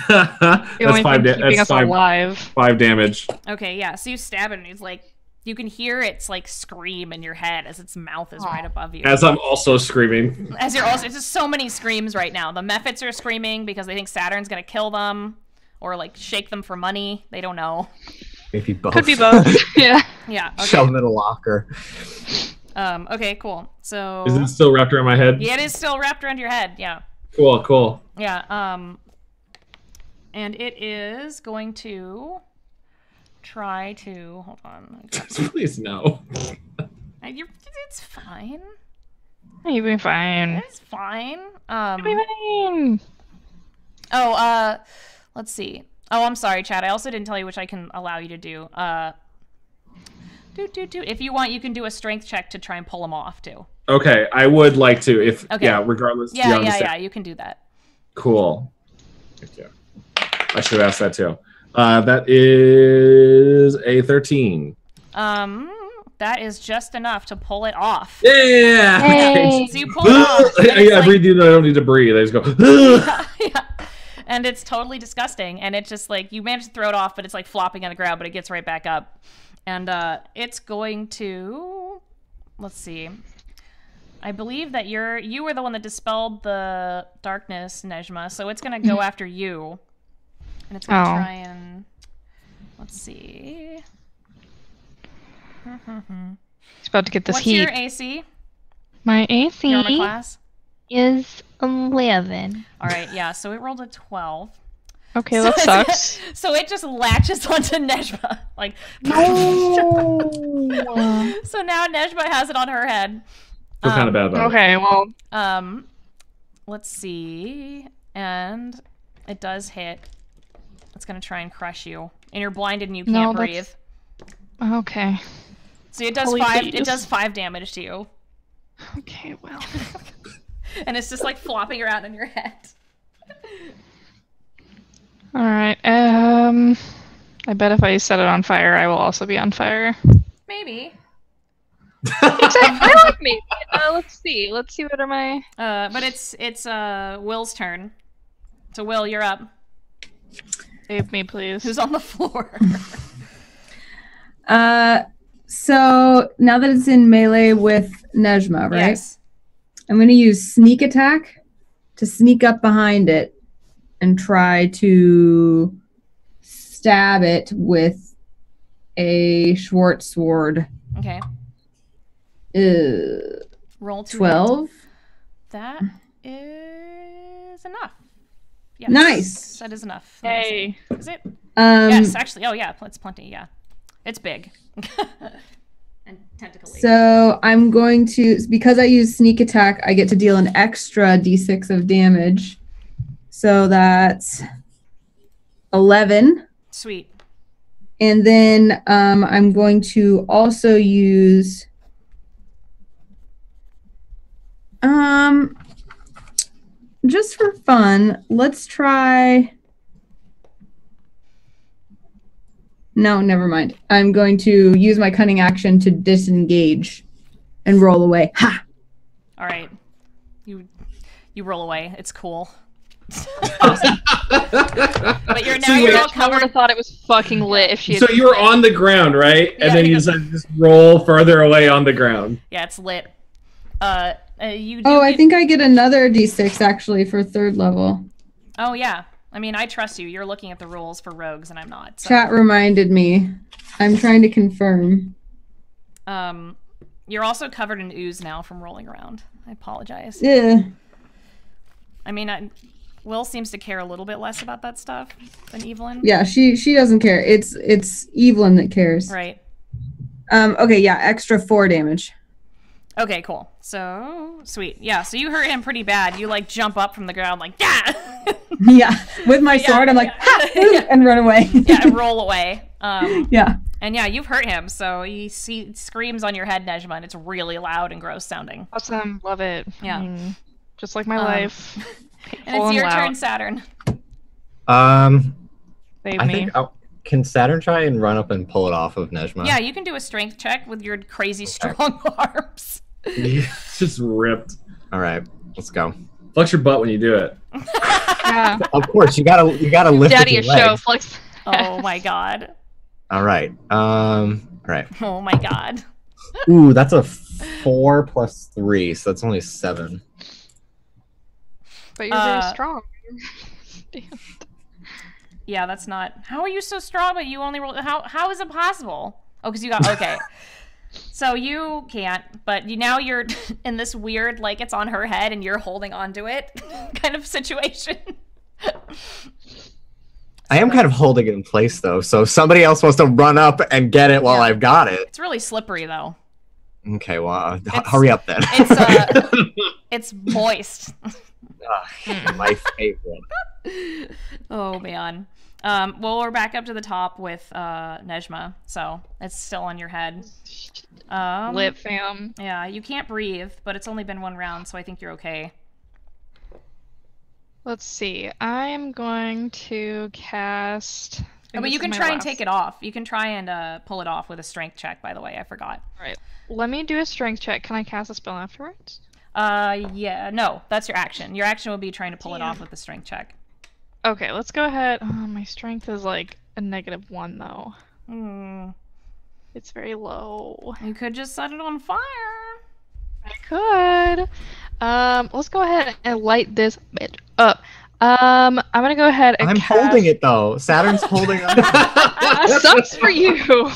That's 5 damage. Alive. 5 damage. Okay, yeah. So you stab him, and he's like You can hear its like scream in your head as its mouth is right above you. As I'm also screaming. As you're also, it's just so many screams right now. The Mephits are screaming because they think Saturn's gonna kill them, or like shake them for money. They don't know. Maybe both. Could be both. Yeah. Yeah. Okay. Shove them in a locker. Okay. Cool. So. Is it still wrapped around my head? Yeah, it is still wrapped around your head. Yeah. Cool. Yeah. And it is going to try to hold on. Please no. It's fine. You'll be fine. It's fine. You'll be fine. Oh, let's see. Oh, I'm sorry, Chad. I also didn't tell you which I can allow you to do. If you want, you can do a strength check to try and pull them off too. Okay, I would like to. If okay. Yeah, regardless. Yeah. You can do that. Cool. Thank you. I should have asked that too. That is a 13. That is just enough to pull it off. Yeah. Hey. So you pull it off. I breathe in. I don't need to breathe. I just go. Yeah. And it's totally disgusting. And it's just like you manage to throw it off, but it's like flopping on the ground, but it gets right back up. And it's going to. Let's see. I believe that you were the one that dispelled the darkness, Nejma. So it's gonna go after you. And it's going to try and, let's see. He's about to get this heat. What's your AC? My AC Your armor class? is 11. All right, yeah, so it rolled a 12. Okay, that sucks. So it just latches onto Nejma. Like, no. So now Nejma has it on her head. Feel kind of bad about it. Okay, well. Let's see. And it does hit. It's going to try and crush you. And you're blinded and you can't breathe. Okay. So it does it does 5 damage to you. Okay, well. And it's just like flopping around in your head. Alright, I bet if I set it on fire, I will also be on fire. Maybe. I like maybe. Let's see. Let's see what are my... But it's Will's turn. So Will, you're up. Save me, please. Who's on the floor? So now that it's in melee with Nejma, right? Yes. I'm going to use sneak attack to sneak up behind it and try to stab it with a short sword. Okay. Roll 12. That is enough. Yes, nice. That is enough. Hey. Is it? Yes, actually. Oh, yeah. It's plenty. Yeah. It's big. And tentacly. So I'm going to, because I use sneak attack, I get to deal an extra d6 of damage. So that's 11. Sweet. And then I'm going to also use just for fun, let's try. No, never mind. I'm going to use my cunning action to disengage and roll away. Ha! All right. You roll away. It's cool. But you're now you're all I would covered. have thought it was fucking lit if she had... So you were on the ground, right? And then you just roll further away on the ground. Yeah, it's lit. I think I get another d6 actually for 3rd level. Oh yeah. I mean, I trust you. You're looking at the rules for rogues, and I'm not. So. Chat reminded me. I'm trying to confirm. You're also covered in ooze now from rolling around. I apologize. Yeah. I mean, Will seems to care a little bit less about that stuff than Evelyn. Yeah, she doesn't care. It's Evelyn that cares. Right. Okay, yeah, extra 4 damage. Okay, cool. So, sweet. Yeah, so you hurt him pretty bad. You, like, jump up from the ground, like, yeah! Yeah, with my sword, I'm like, ha! And run away. Yeah, and roll away. Yeah. And yeah, you've hurt him, so he screams on your head, Nejma, and it's really loud and gross sounding. Awesome. Love it. Yeah. Just like my life. And it's your turn, Saturn. Save I me. think can Saturn try and run up and pull it off of Nejma? Yeah, you can do a strength check with your crazy strong arms. It's just ripped. All right, let's go. Flex your butt when you do it. Yeah. Of course, you gotta lift Daddy with a your show. legs. Flex. Oh my god. All right. right. Oh my god. Ooh, that's a 4 plus 3, so that's only 7. But you're very strong. Yeah, that's not. How are you so strong? But you only roll. How is it possible? Oh, because you got okay. So you can't. But now you're in this weird, like it's on her head and you're holding onto it, kind of situation. I am kind of holding it in place though, so if somebody else wants to run up and get it while I've got it. It's really slippery though. Okay, well, hurry up then. It's moist. My favorite. Oh man. Well, we're back up to the top with Nejma, so it's still on your head. Lit fam. Yeah, you can't breathe, but it's only been 1 round, so I think you're okay. Let's see. I'm going to cast. Oh, but you can try and take it off. You can try and pull it off with a strength check, by the way. I forgot. All right. Let me do a strength check. Can I cast a spell afterwards? Yeah. No, that's your action. Your action will be trying to pull it off with the strength check. Okay, let's go ahead. Oh, my strength is like a -1 though. It's very low. You could just set it on fire. I could. Let's go ahead and light this bitch up. I'm gonna go ahead and I'm holding it though. Saturn's holding it. That sucks for you.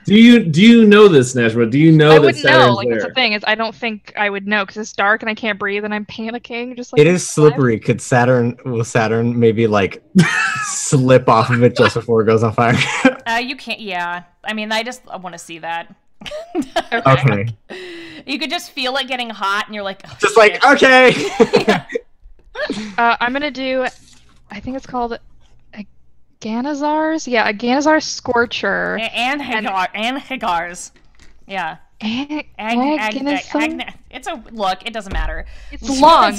Do you know this, Nejma? Do you know I that wouldn't know. Saturn's Like there? that's the thing is, I don't think I would know because it's dark and I can't breathe and I'm panicking. Just like It is slippery. Will Saturn maybe like slip off of it just before it goes on fire? You can't. Yeah. I mean, I want to see that. Okay. You could just feel it getting hot, and you're like, oh, Just shit. like okay. I'm gonna do. I think it's called a Ganazar's. Yeah, a Ganazar Scorcher. And Hagar's. Yeah. It's a look. It doesn't matter. It's long.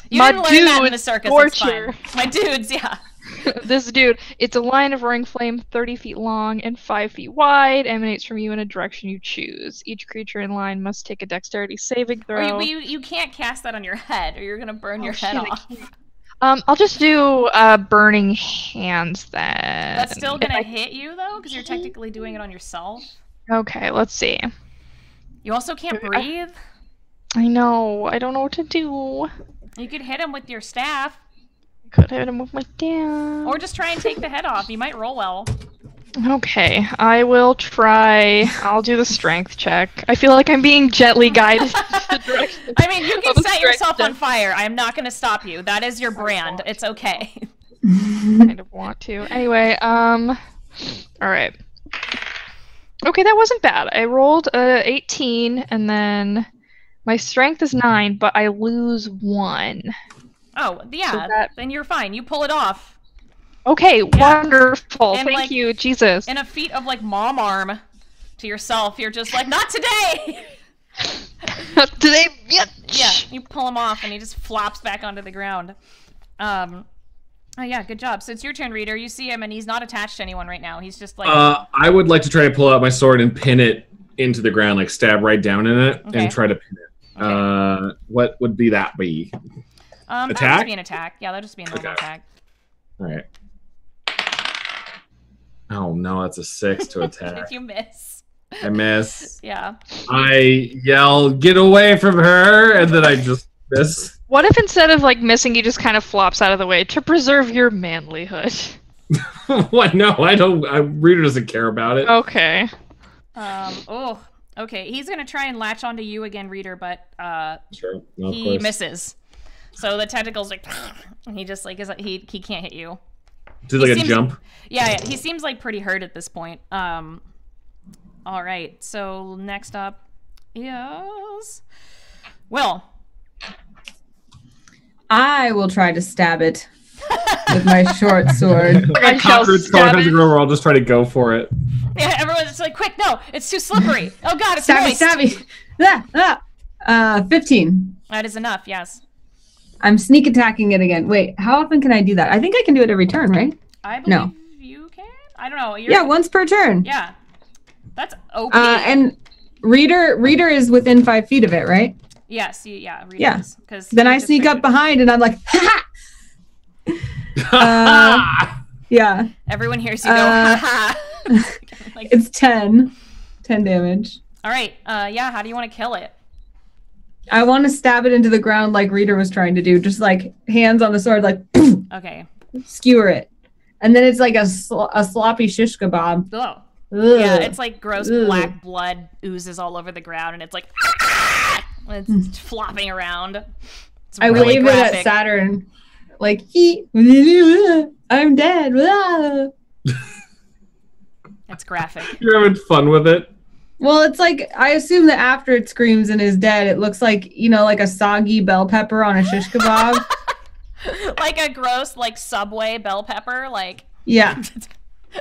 You My didn't learn that in dude, the circus. Scorcher. It's fine. My dudes, yeah. This dude, it's a line of roaring flame 30 feet long and 5 feet wide, emanates from you in a direction you choose. Each creature in line must take a dexterity saving throw. You can't cast that on your head, or you're gonna burn your head off. I'll just do burning hands then. That's still gonna hit you though, because you're technically doing it on yourself. Okay, let's see. You also can't breathe. I know. I don't know what to do. You could hit him with your staff. Could hit him with my staff. Or just try and take the head off. You might roll well. Okay, I will try. I'll do the strength check. I feel like I'm being gently guided in the direction. I mean, you can set yourself on fire. I am not going to stop you. That is your brand. It's okay. Kind of want to. Anyway, all right. Okay, that wasn't bad. I rolled 18, and then my strength is 9, but I lose 1. Oh, yeah. So then you're fine. You pull it off. Okay, wonderful. And, Thank like, you, Jesus. In a feat of, like, mom arm to yourself, you're just like, not today! Today, yeah, you pull him off, and he just flops back onto the ground. Oh, yeah, good job. So it's your turn, Reader. You see him, and he's not attached to anyone right now. He's just, like... I would like to try to pull out my sword and pin it into the ground, like stab right down in it, and try to pin it. Okay. What would that be? That would just be an attack. Yeah, that would just be a normal attack. All right. Oh no, that's a 6 to attack. Did you miss? I miss. Yeah. I yell, "Get away from her!" and then I just miss. What if instead of like missing, he just kind of flops out of the way to preserve your manlyhood? What? No, I don't. Reader doesn't care about it. Okay. Oh. Okay. He's gonna try and latch onto you again, Reader, but sure. No, he misses. So the tentacle's like, and he just like he can't hit you. Does like a jump? Yeah, he seems like pretty hurt at this point. All right. So next up is Will. I will try to stab it with my short sword. Like a cockroach crawling comes around, we're all just trying to go for it. Yeah, everyone's just like, quick, no, it's too slippery. Oh god, it's stabby, stabby. 15. That is enough, yes. I'm sneak attacking it again. Wait, how often can I do that? I think I can do it every turn, right? I believe you can. I don't know. Yeah, once per turn. Yeah. That's OP. And Reader is within 5 feet of it, right? Yes, Reader is. Then I sneak up behind and I'm like, ha! Yeah. Everyone hears you go, ha ha. It's 10. 10 damage. All right. Yeah. How do you want to kill it? I want to stab it into the ground like Reader was trying to do. Just like hands on the sword, like Okay. skewer it. And then it's like a sloppy shish kebab. Oh. Ugh. Yeah, it's like gross black blood oozes all over the ground, and it's like it's flopping around. It's I really wave graphic. it at Saturn, like I'm dead. It's graphic. You're having fun with it. Well, it's like I assume that after it screams and is dead, it looks like like a soggy bell pepper on a shish kebab. Like a gross like Subway bell pepper, like yeah,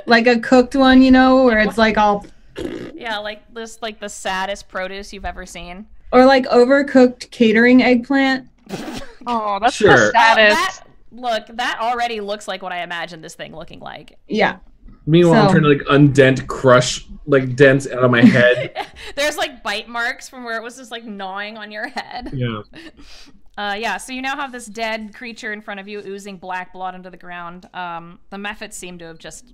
like a cooked one, where it's like all. Yeah, like this, like the saddest produce you've ever seen. Or like overcooked catering eggplant. Oh, that's Sure. the saddest. That already looks like what I imagined this thing looking like. Yeah. Meanwhile, I'm trying to like undent, crush like dents out of my head. There's like bite marks from where it was just like gnawing on your head. Yeah. Yeah, so you now have this dead creature in front of you oozing black blood into the ground. The Mephits seem to have just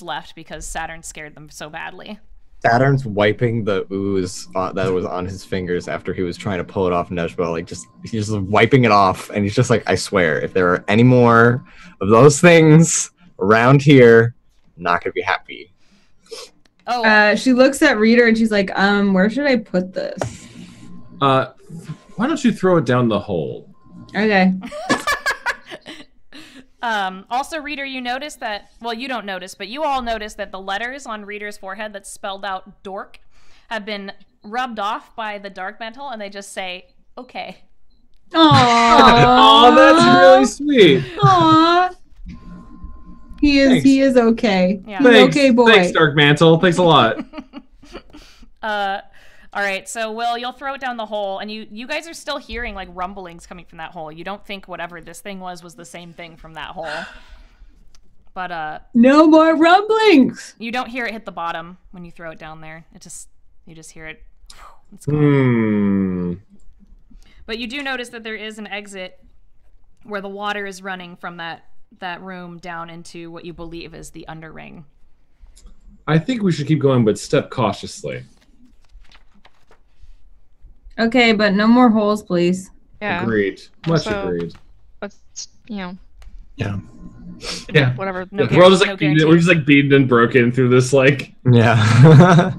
left because Saturn scared them so badly. Saturn's wiping the ooze that was on his fingers after he was trying to pull it off Nejba. Like, he's just wiping it off, and he's just like, I swear, if there are any more of those things around here, I'm not gonna be happy. Oh. She looks at Reader and she's like, where should I put this? Why don't you throw it down the hole? Okay. Also, Reader, you notice that, well, you don't notice, but you all notice that the letters on Reader's forehead that spelled out dork have been rubbed off by the dark metal, and they just say, okay. Aww. Oh, that's really sweet. Aww. He is okay. Yeah. He's Thanks, okay, boy. Thanks, Dark Mantle. Thanks a lot. All right, so Will, you'll throw it down the hole, and you guys are still hearing like rumblings coming from that hole. You don't think whatever this thing was the same thing from that hole. But no more rumblings. you don't hear it hit the bottom when you throw it down there. You just hear it. It's gone. But you do notice that there is an exit where the water is running from that room down into what you believe is the underring. I think we should keep going, but step cautiously. Okay, but no more holes, please. Yeah. Agreed. Much So- agreed. Let's Yeah. Yeah. whatever. No We're all just no like beaten, guarantees. we're just like beaten and broken through this like. Yeah.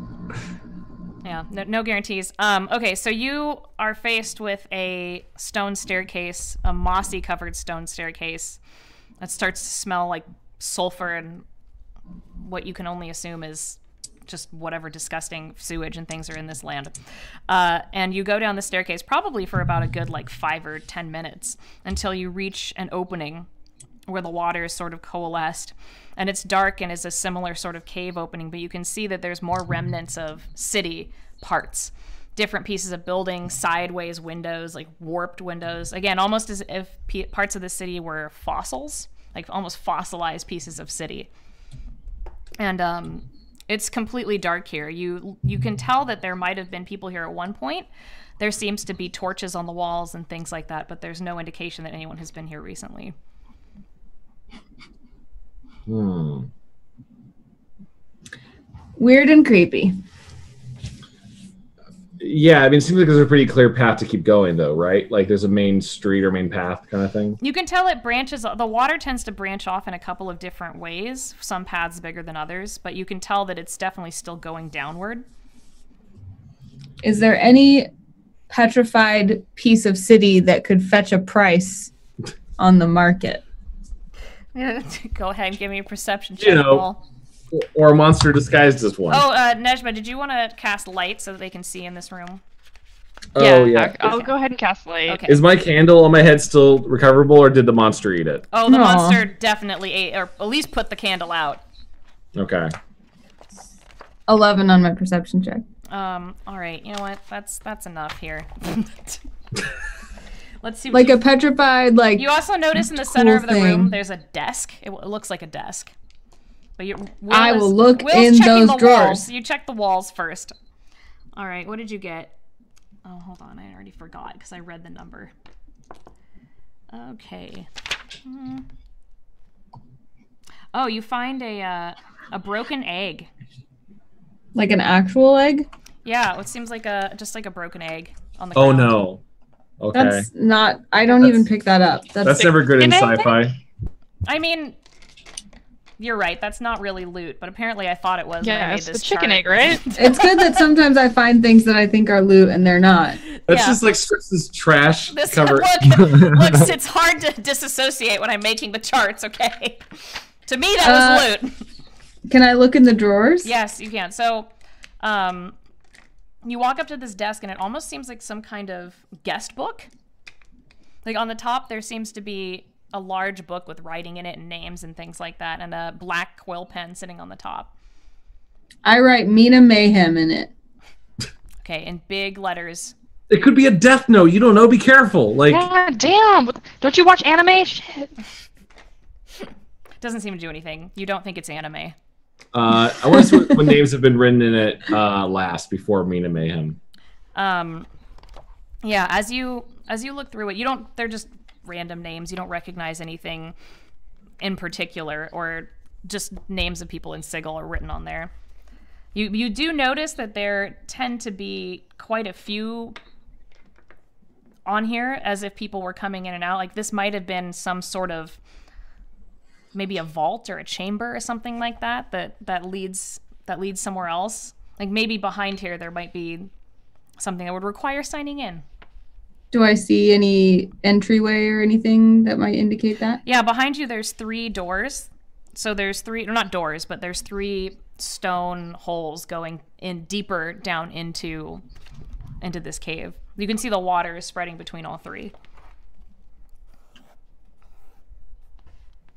Yeah, no guarantees. Okay, so you are faced with a stone staircase, a mossy covered stone staircase that starts to smell like sulfur and what you can only assume is just whatever disgusting sewage and things are in this land. And you go down the staircase probably for about a good like 5 or 10 minutes until you reach an opening where the water is sort of coalesced. And it's dark and is a similar sort of cave opening, but you can see that there's more remnants of city parts. Different pieces of building, sideways windows, like warped windows. Again, almost as if parts of the city were fossils, like almost fossilized pieces of city. And it's completely dark here. You can tell that there might have been people here at one point. There seems to be torches on the walls and things like that, but there's no indication that anyone has been here recently. Weird and creepy. Yeah, I mean, it seems like there's a pretty clear path to keep going, though, right? Like there's a main street or main path kind of thing. You can tell it branches. The water tends to branch off in a couple of different ways. Some paths bigger than others, but you can tell that it's definitely still going downward. Is there any petrified piece of city that could fetch a price on the market? Go ahead and give me a perception check. You know. Paul. Or a monster disguised as one. Oh, Nejma, did you want to cast light so that they can see in this room? Oh, yeah. I'll go ahead and cast light. Okay. Is my candle on my head still recoverable, or did the monster eat it? Oh, the Aw. monster definitely ate, or at least put the candle out. Okay. 11 on my perception check. All right, you know what? That's enough here. Let's see. Like a petrified, like. You also notice in the center cool of the room thing. there's a desk. It looks like a desk. But I will look Will's in checking those the drawers. Walls. You check the walls first. All right, what did you get? Oh, hold on. I already forgot because I read the number. Okay. Oh, you find a broken egg. Like an actual egg? Yeah, it seems like just like a broken egg on the Oh ground. no. Okay. That's not. I don't even pick that up. That's never good in sci-fi. I mean, you're right. That's not really loot, but apparently I thought it was when I made it's this the chicken chart. egg, right? It's good that sometimes I find things that I think are loot and they're not. That's Yeah. just like Strix's trash This cover. look, it's hard to disassociate when I'm making the charts. Okay, to me that was loot. Can I look in the drawers? Yes, you can. So, you walk up to this desk and it almost seems like some kind of guest book. Like on the top, there seems to be a large book with writing in it and names and things like that, and a black quill pen sitting on the top. I write Mina Mayhem in it. Okay, in big letters. It could be a death note. You don't know. Be careful. Like, God damn! Don't you watch anime? Shit. Doesn't seem to do anything. You don't think it's anime. I want to see what names have been written in it last before Mina Mayhem. Yeah, as you look through it, they're just random names. You don't recognize anything in particular, or just names of people in Sigil are written on there. You do notice that there tend to be quite a few on here, as if people were coming in and out. Like this might have been some sort of maybe a vault or a chamber or something like that leads somewhere else. Like maybe behind here there might be something that would require signing in. Do I see any entryway or anything that might indicate that? Yeah, behind you there's 3 doors. So there's 3, not doors, but there's 3 stone holes going in deeper down into this cave. You can see the water is spreading between all 3.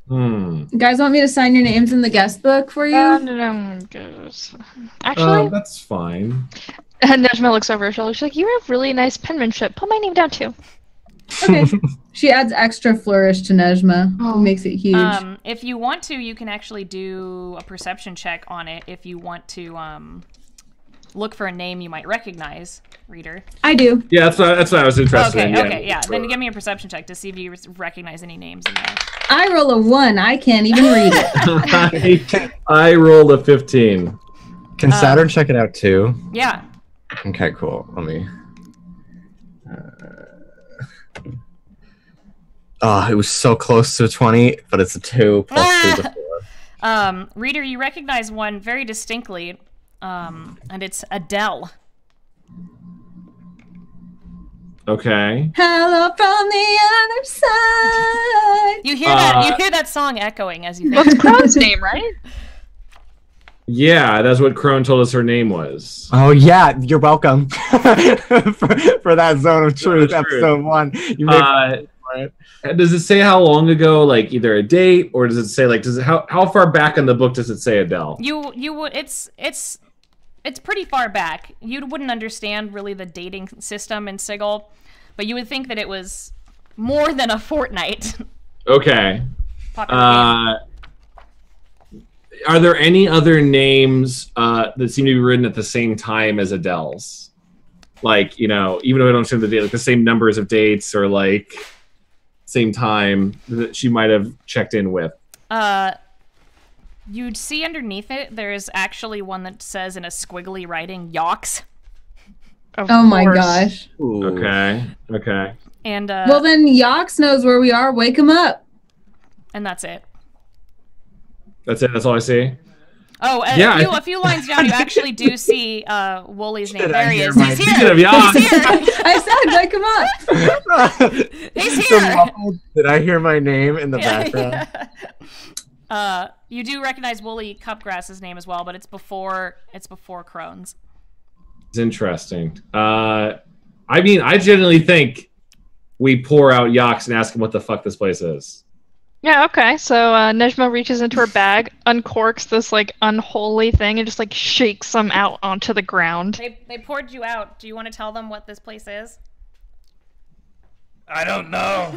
You guys want me to sign your names in the guest book for you? Actually, that's fine. Nejma looks over her shoulder. She's like, "You have really nice penmanship. Put my name down too." Okay. She adds extra flourish to Nejma. Oh. Makes it huge. If you want to, you can actually do a perception check on it if you want to look for a name you might recognize, reader. I do. Yeah, that's what I was interested in. Okay, yeah. Then give me a perception check to see if you recognize any names in there. I roll a 1. I can't even read it. I rolled a 15. Can Saturn check it out too? Yeah. Okay, cool. Let me. Oh, it was so close to a 20, but it's a 2 plus 2 is a 4. Reader, you recognize one very distinctly, and it's Adele. Okay. Hello from the other side. You hear that song echoing as you think. That's Crone's name, right? Yeah, that's what Crone told us her name was. Oh yeah, you're welcome for that Zone of Truth episode 1. You made does it say how long ago, like either a date, or does it say like how far back in the book does it say Adele? You would it's pretty far back. You wouldn't understand really the dating system in Sigil, but you would think that it was more than a fortnight. Okay. Are there any other names that seem to be written at the same time as Adele's? Like, even though I don't understand the date, like the same numbers of dates or like same time that she might have checked in with. You'd see underneath it, there's actually one that says in a squiggly writing, Yox. Oh my gosh. Ooh. Okay. And well, then Yox knows where we are. Wake him up. And that's it. That's it? That's all I see? Oh, a few lines down, you actually do see Wooly's name. There he is. He's here. Speaking of Yox. He's here. I said, wake him up. He's here. Did I hear my name in the background? Yeah. You do recognize Wooly Cupgrass's name as well, but it's before Crone's. It's interesting. I genuinely think we pour out Yox and ask him what the fuck this place is. Yeah, okay. So Nejma reaches into her bag, uncorks this like unholy thing, and just like shakes them out onto the ground. They poured you out. Do you want to tell them what this place is? I don't know.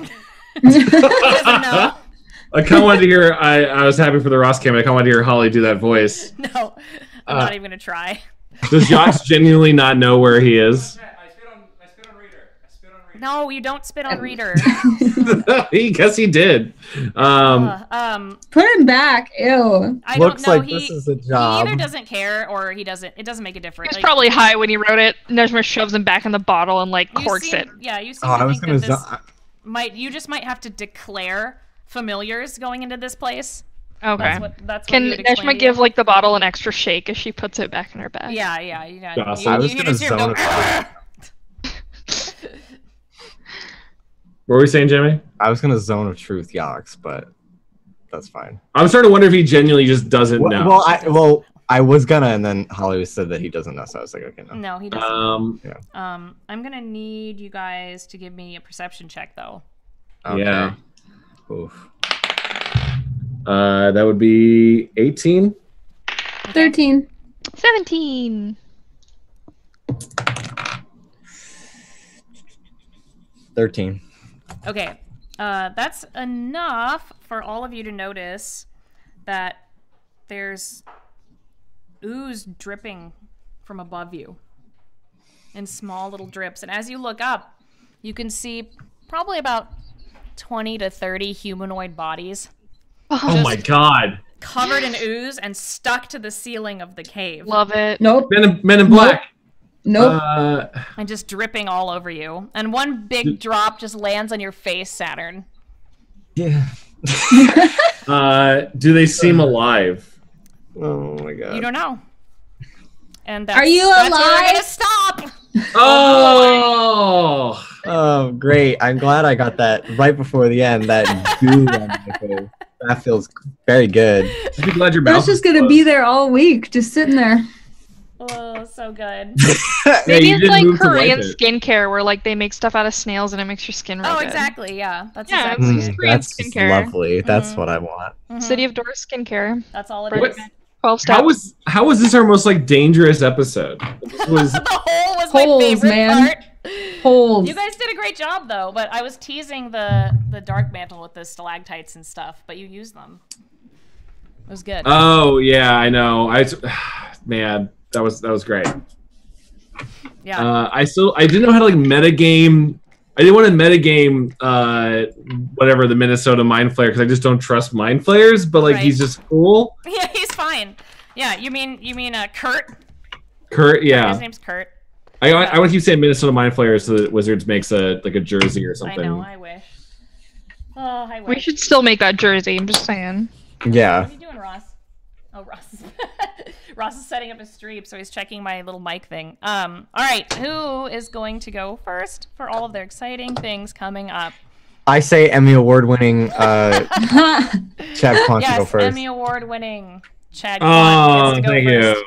He doesn't know. I kind of wanted to hear. I was happy for the Ross cam. I kind of wanted to hear Holly do that voice. No, I'm not even gonna try. Does Yox genuinely not know where he is? I spit on Reader. No, you don't spit on Reader. He guess he did. Put him back. Ew. I Looks don't know. like this is a job. He either doesn't care or he doesn't. It doesn't make a difference. He was probably high when he wrote it. Nejma shoves him back in the bottle and like corks it. Yeah, you seem Oh, to I was think gonna. that this you just might have to declare familiars going into this place. Okay. That's what Can you would explain Nejma to give you. like the bottle an extra shake as she puts it back in her bag? Yeah. Gosh, I was you gonna just hear him zone go, it. What were we saying, Jimmy? I was gonna zone of truth Yox, but that's fine. I'm starting to wonder if he genuinely just doesn't know. Well, I was gonna, and then Holly said that he doesn't know, so I was like, okay, no. No, he doesn't. Yeah. I'm gonna need you guys to give me a perception check, though. Okay. Yeah. Oof. That would be 18. 13. 17. 13. Okay, that's enough for all of you to notice that there's ooze dripping from above you in small little drips. And as you look up, you can see probably about 20 to 30 humanoid bodies. Oh my god. Covered in ooze and stuck to the ceiling of the cave. Love it. Nope. Men in Black. Nope. And just dripping all over you. And one big drop just lands on your face, Saturn. Yeah. Do they seem alive? Oh my god. You don't know. And Are you that's where we're alive? gonna stop. Oh! Oh, great. I'm glad I got that right before the end. That goo on my face. That feels very good. I'm glad your mouth That's just gonna be there all week, just sitting there. Oh, so good. Maybe you it's did like move to Korean it. skincare where like they make stuff out of snails and it makes your skin real Oh, good. exactly. Yeah, that's Yeah, exactly it's it. Korean That's just skincare. lovely. That's what I want. Mhm. City of Doors skincare. That's all it What? is. 12 steps. How was this our most like dangerous episode? This was The hole was my Holes, favorite man. part. Holes. You guys did a great job, though. But I was teasing the dark mantle with the stalactites and stuff, but you used them. It was good. Oh yeah, I know. Man, that was great. Yeah. I didn't know how to like metagame. I didn't want to metagame whatever the Minnesota Mind Flayer because I just don't trust Mind Flayers. But like Right. he's just cool. Yeah, he's fine. Yeah, you mean Kurt? Kurt, yeah. His name's Kurt. I want to keep saying Minnesota Mind Flayers so that Wizards makes a jersey or something. I know. I wish. Oh, I wish. We should still make that jersey, I'm just saying. Yeah. What are you doing, Ross? Oh, Ross. Ross is setting up his stream, so he's checking my little mic thing. All right, who is going to go first for all of their exciting things coming up? I say Emmy Award-winning Chad Quan should go Yes, first. Emmy Award-winning Chad Quan Oh, gets to go thank first. you.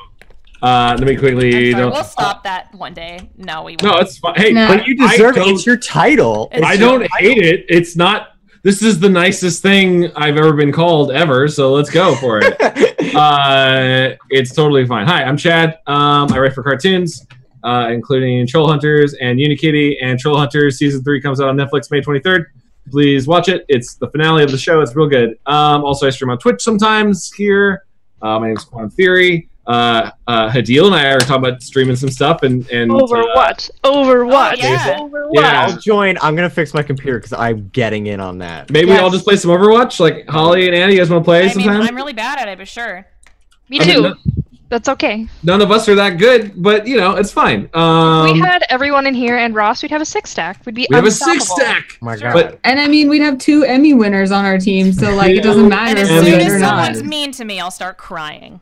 Let me quickly. I'm sorry, we'll stop that one day. No, we won't. No, it's fine. Hey, No. But you deserve I it. don't- It's your title. It's I your don't hate it. It's not. This is the nicest thing I've ever been called ever. So let's go for it. It's totally fine. Hi, I'm Chad. I write for cartoons, including Troll Hunters and Unikitty. And Troll Hunters season 3 comes out on Netflix May 23rd. Please watch it. It's the finale of the show. It's real good. Also, I stream on Twitch sometimes here. My name is Quantum Theory. Hadil and I are talking about streaming some stuff and Overwatch. Overwatch. Oh, yeah. Overwatch. Yeah. I'll join. I'm gonna fix my computer because I'm getting in on that. maybe Yes. I'll just play some Overwatch. Like Holly and Annie, you guys want to play I mean, sometime? I'm really bad at it, but sure. Me I mean, too. no- That's okay. None of us are that good, but you know it's fine. If we had everyone in here and Ross, we'd have a 6-stack. We'd be we have a unstoppable. 6-stack. Oh my Sure. god. But And I mean, we'd have 2 Emmy winners on our team, so like it doesn't And matter as if soon we're as good or not. someone's mean to me, I'll start crying.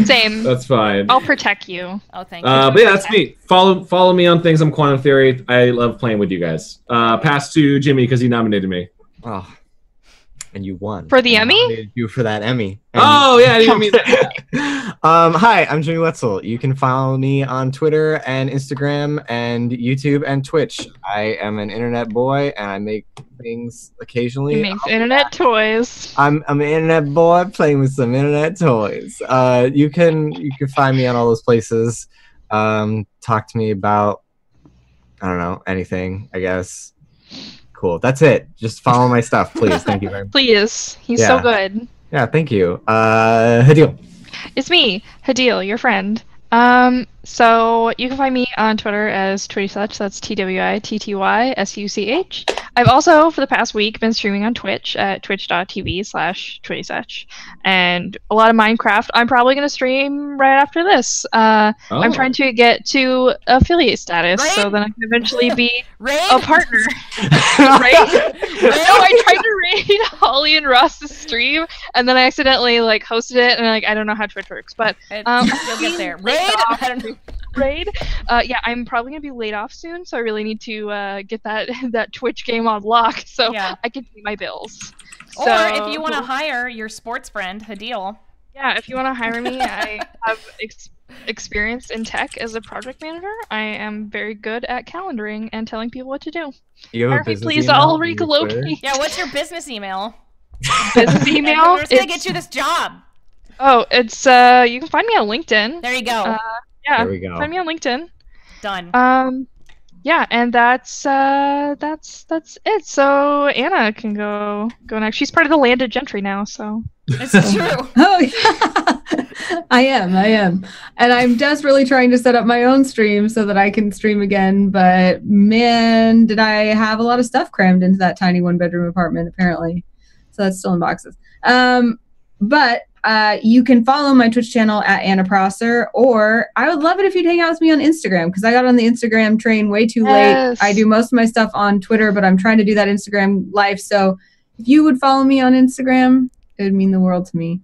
Same. That's fine. I'll protect you. Oh, thank you. But yeah, that's me. Follow me on things. I'm Quantum Theory. I love playing with you guys. Pass to Jimmy because he nominated me. Oh. And you won. For the I Emmy? nominated you for that Emmy. And Oh yeah, I didn't mean that. Hi, I'm Jimmy Wetzel. You can follow me on Twitter and Instagram and YouTube and Twitch. I am an internet boy and I make things occasionally. He makes internet toys. I'm an internet boy playing with some internet toys. You can find me on all those places. Talk to me about I don't know anything. I guess. Cool. That's it. Just follow my stuff, please. Thank you very much. Please. He's so Yeah. good. Yeah, thank you. Hadil. It's me, Hadil, your friend. So you can find me on Twitter as TwittySuch. That's TWITTYSUCH. I've also, for the past week, been streaming on Twitch at twitch.tv/TwittySuch. And a lot of Minecraft. I'm probably going to stream right after this. I'm trying to get to affiliate status so then I can eventually be a partner. Right? No, I tried to raid Holly and Ross's stream, and then I accidentally hosted it, and I don't know how Twitch works, but you'll get there. Raid? I don't know. Raid. Yeah, I'm probably gonna be laid off soon, so I really need to get that Twitch game on lock so I can pay my bills. Or if you want to hire your sports friend, Hadil. Yeah, if you want to hire me, I have experience in tech as a project manager. I am very good at calendaring and telling people what to do. You have hire a business me, please. email I'll on your relocate. Twitter? Yeah, what's your business email? Business email? We're just gonna get you this job. Oh, it's you can find me on LinkedIn. There you go. Yeah, There we go. find me on LinkedIn. Done. Yeah, and that's it. So Anna can go next. She's part of the landed gentry now, so It's true. Oh, yeah. I am. And I'm desperately trying to set up my own stream so that I can stream again. But man, did I have a lot of stuff crammed into that tiny 1-bedroom apartment, apparently. So that's still in boxes. But you can follow my Twitch channel at Anna Prosser, or I would love it if you'd hang out with me on Instagram, because I got on the Instagram train way too late. I do most of my stuff on Twitter, but I'm trying to do that Instagram live. So if you would follow me on Instagram, it would mean the world to me.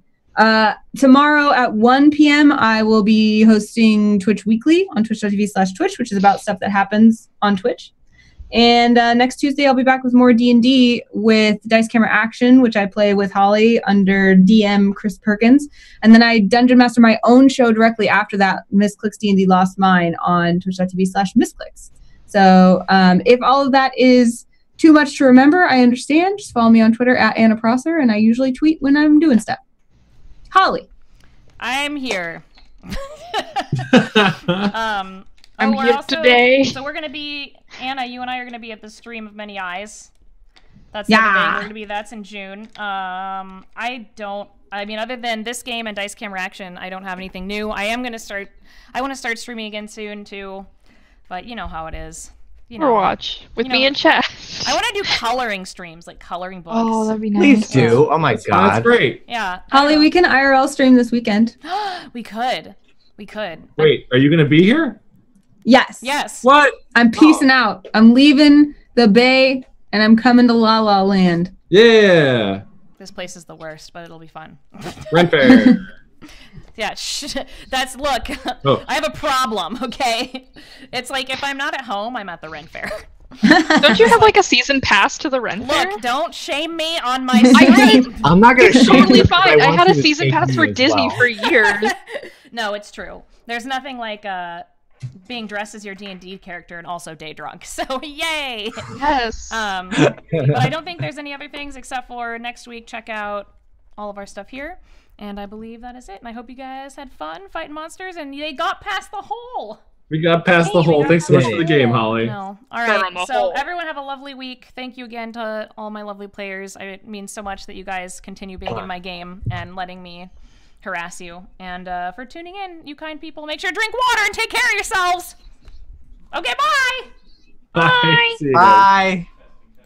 Tomorrow at 1 p.m. I will be hosting Twitch Weekly on twitch.tv/Twitch, which is about stuff that happens on Twitch. And next Tuesday, I'll be back with more D&D with Dice Camera Action, which I play with Holly under DM Chris Perkins. And then I Dungeon Master my own show directly after that, Misclicks D&D Lost Mine on twitch.tv/Misclicks. So if all of that is too much to remember, I understand. Just follow me on Twitter at Anna Prosser, and I usually tweet when I'm doing stuff. Holly. I'm here. I'm here today. So we're gonna be Anna. You and I are gonna be at the Stream of Many Eyes. That's the thing. We're gonna be. That's in June. I mean, other than this game and Dice Camera Action, I don't have anything new. I want to start streaming again soon too, but you know how it is. You know, Overwatch with me in chat. I want to do coloring streams, like coloring books. Oh, that'd be nice. Please do. Oh my god. That's great. Yeah. Holly, we can IRL stream this weekend. We could. Wait, are you gonna be here? Yes. What? I'm peacing out. I'm leaving the Bay, and I'm coming to La La Land. Yeah. This place is the worst, but it'll be fun. Ren Fair. Yeah, look, Oh. I have a problem, okay? It's like if I'm not at home, I'm at the Ren Fair. Don't you have a season pass to the Ren Fair? Look, don't shame me on my stream. I'm not going to shame Totally you. fine. I had a season pass for Disney for years. No, it's true. There's nothing like being dressed as your D&D character and also day drunk. So yay! Yes. But I don't think there's any other things except for next week. Check out all of our stuff here. And I believe that is it. And I hope you guys had fun fighting monsters and they got past the hole. We got past the hole. Thanks so much for the game, Holly. No. All right. So everyone have a lovely week. Thank you again to all my lovely players. It means so much that you guys continue being in my game and letting me harass you. And for tuning in, you kind people, make sure to drink water and take care of yourselves. Okay, bye. Bye. Bye.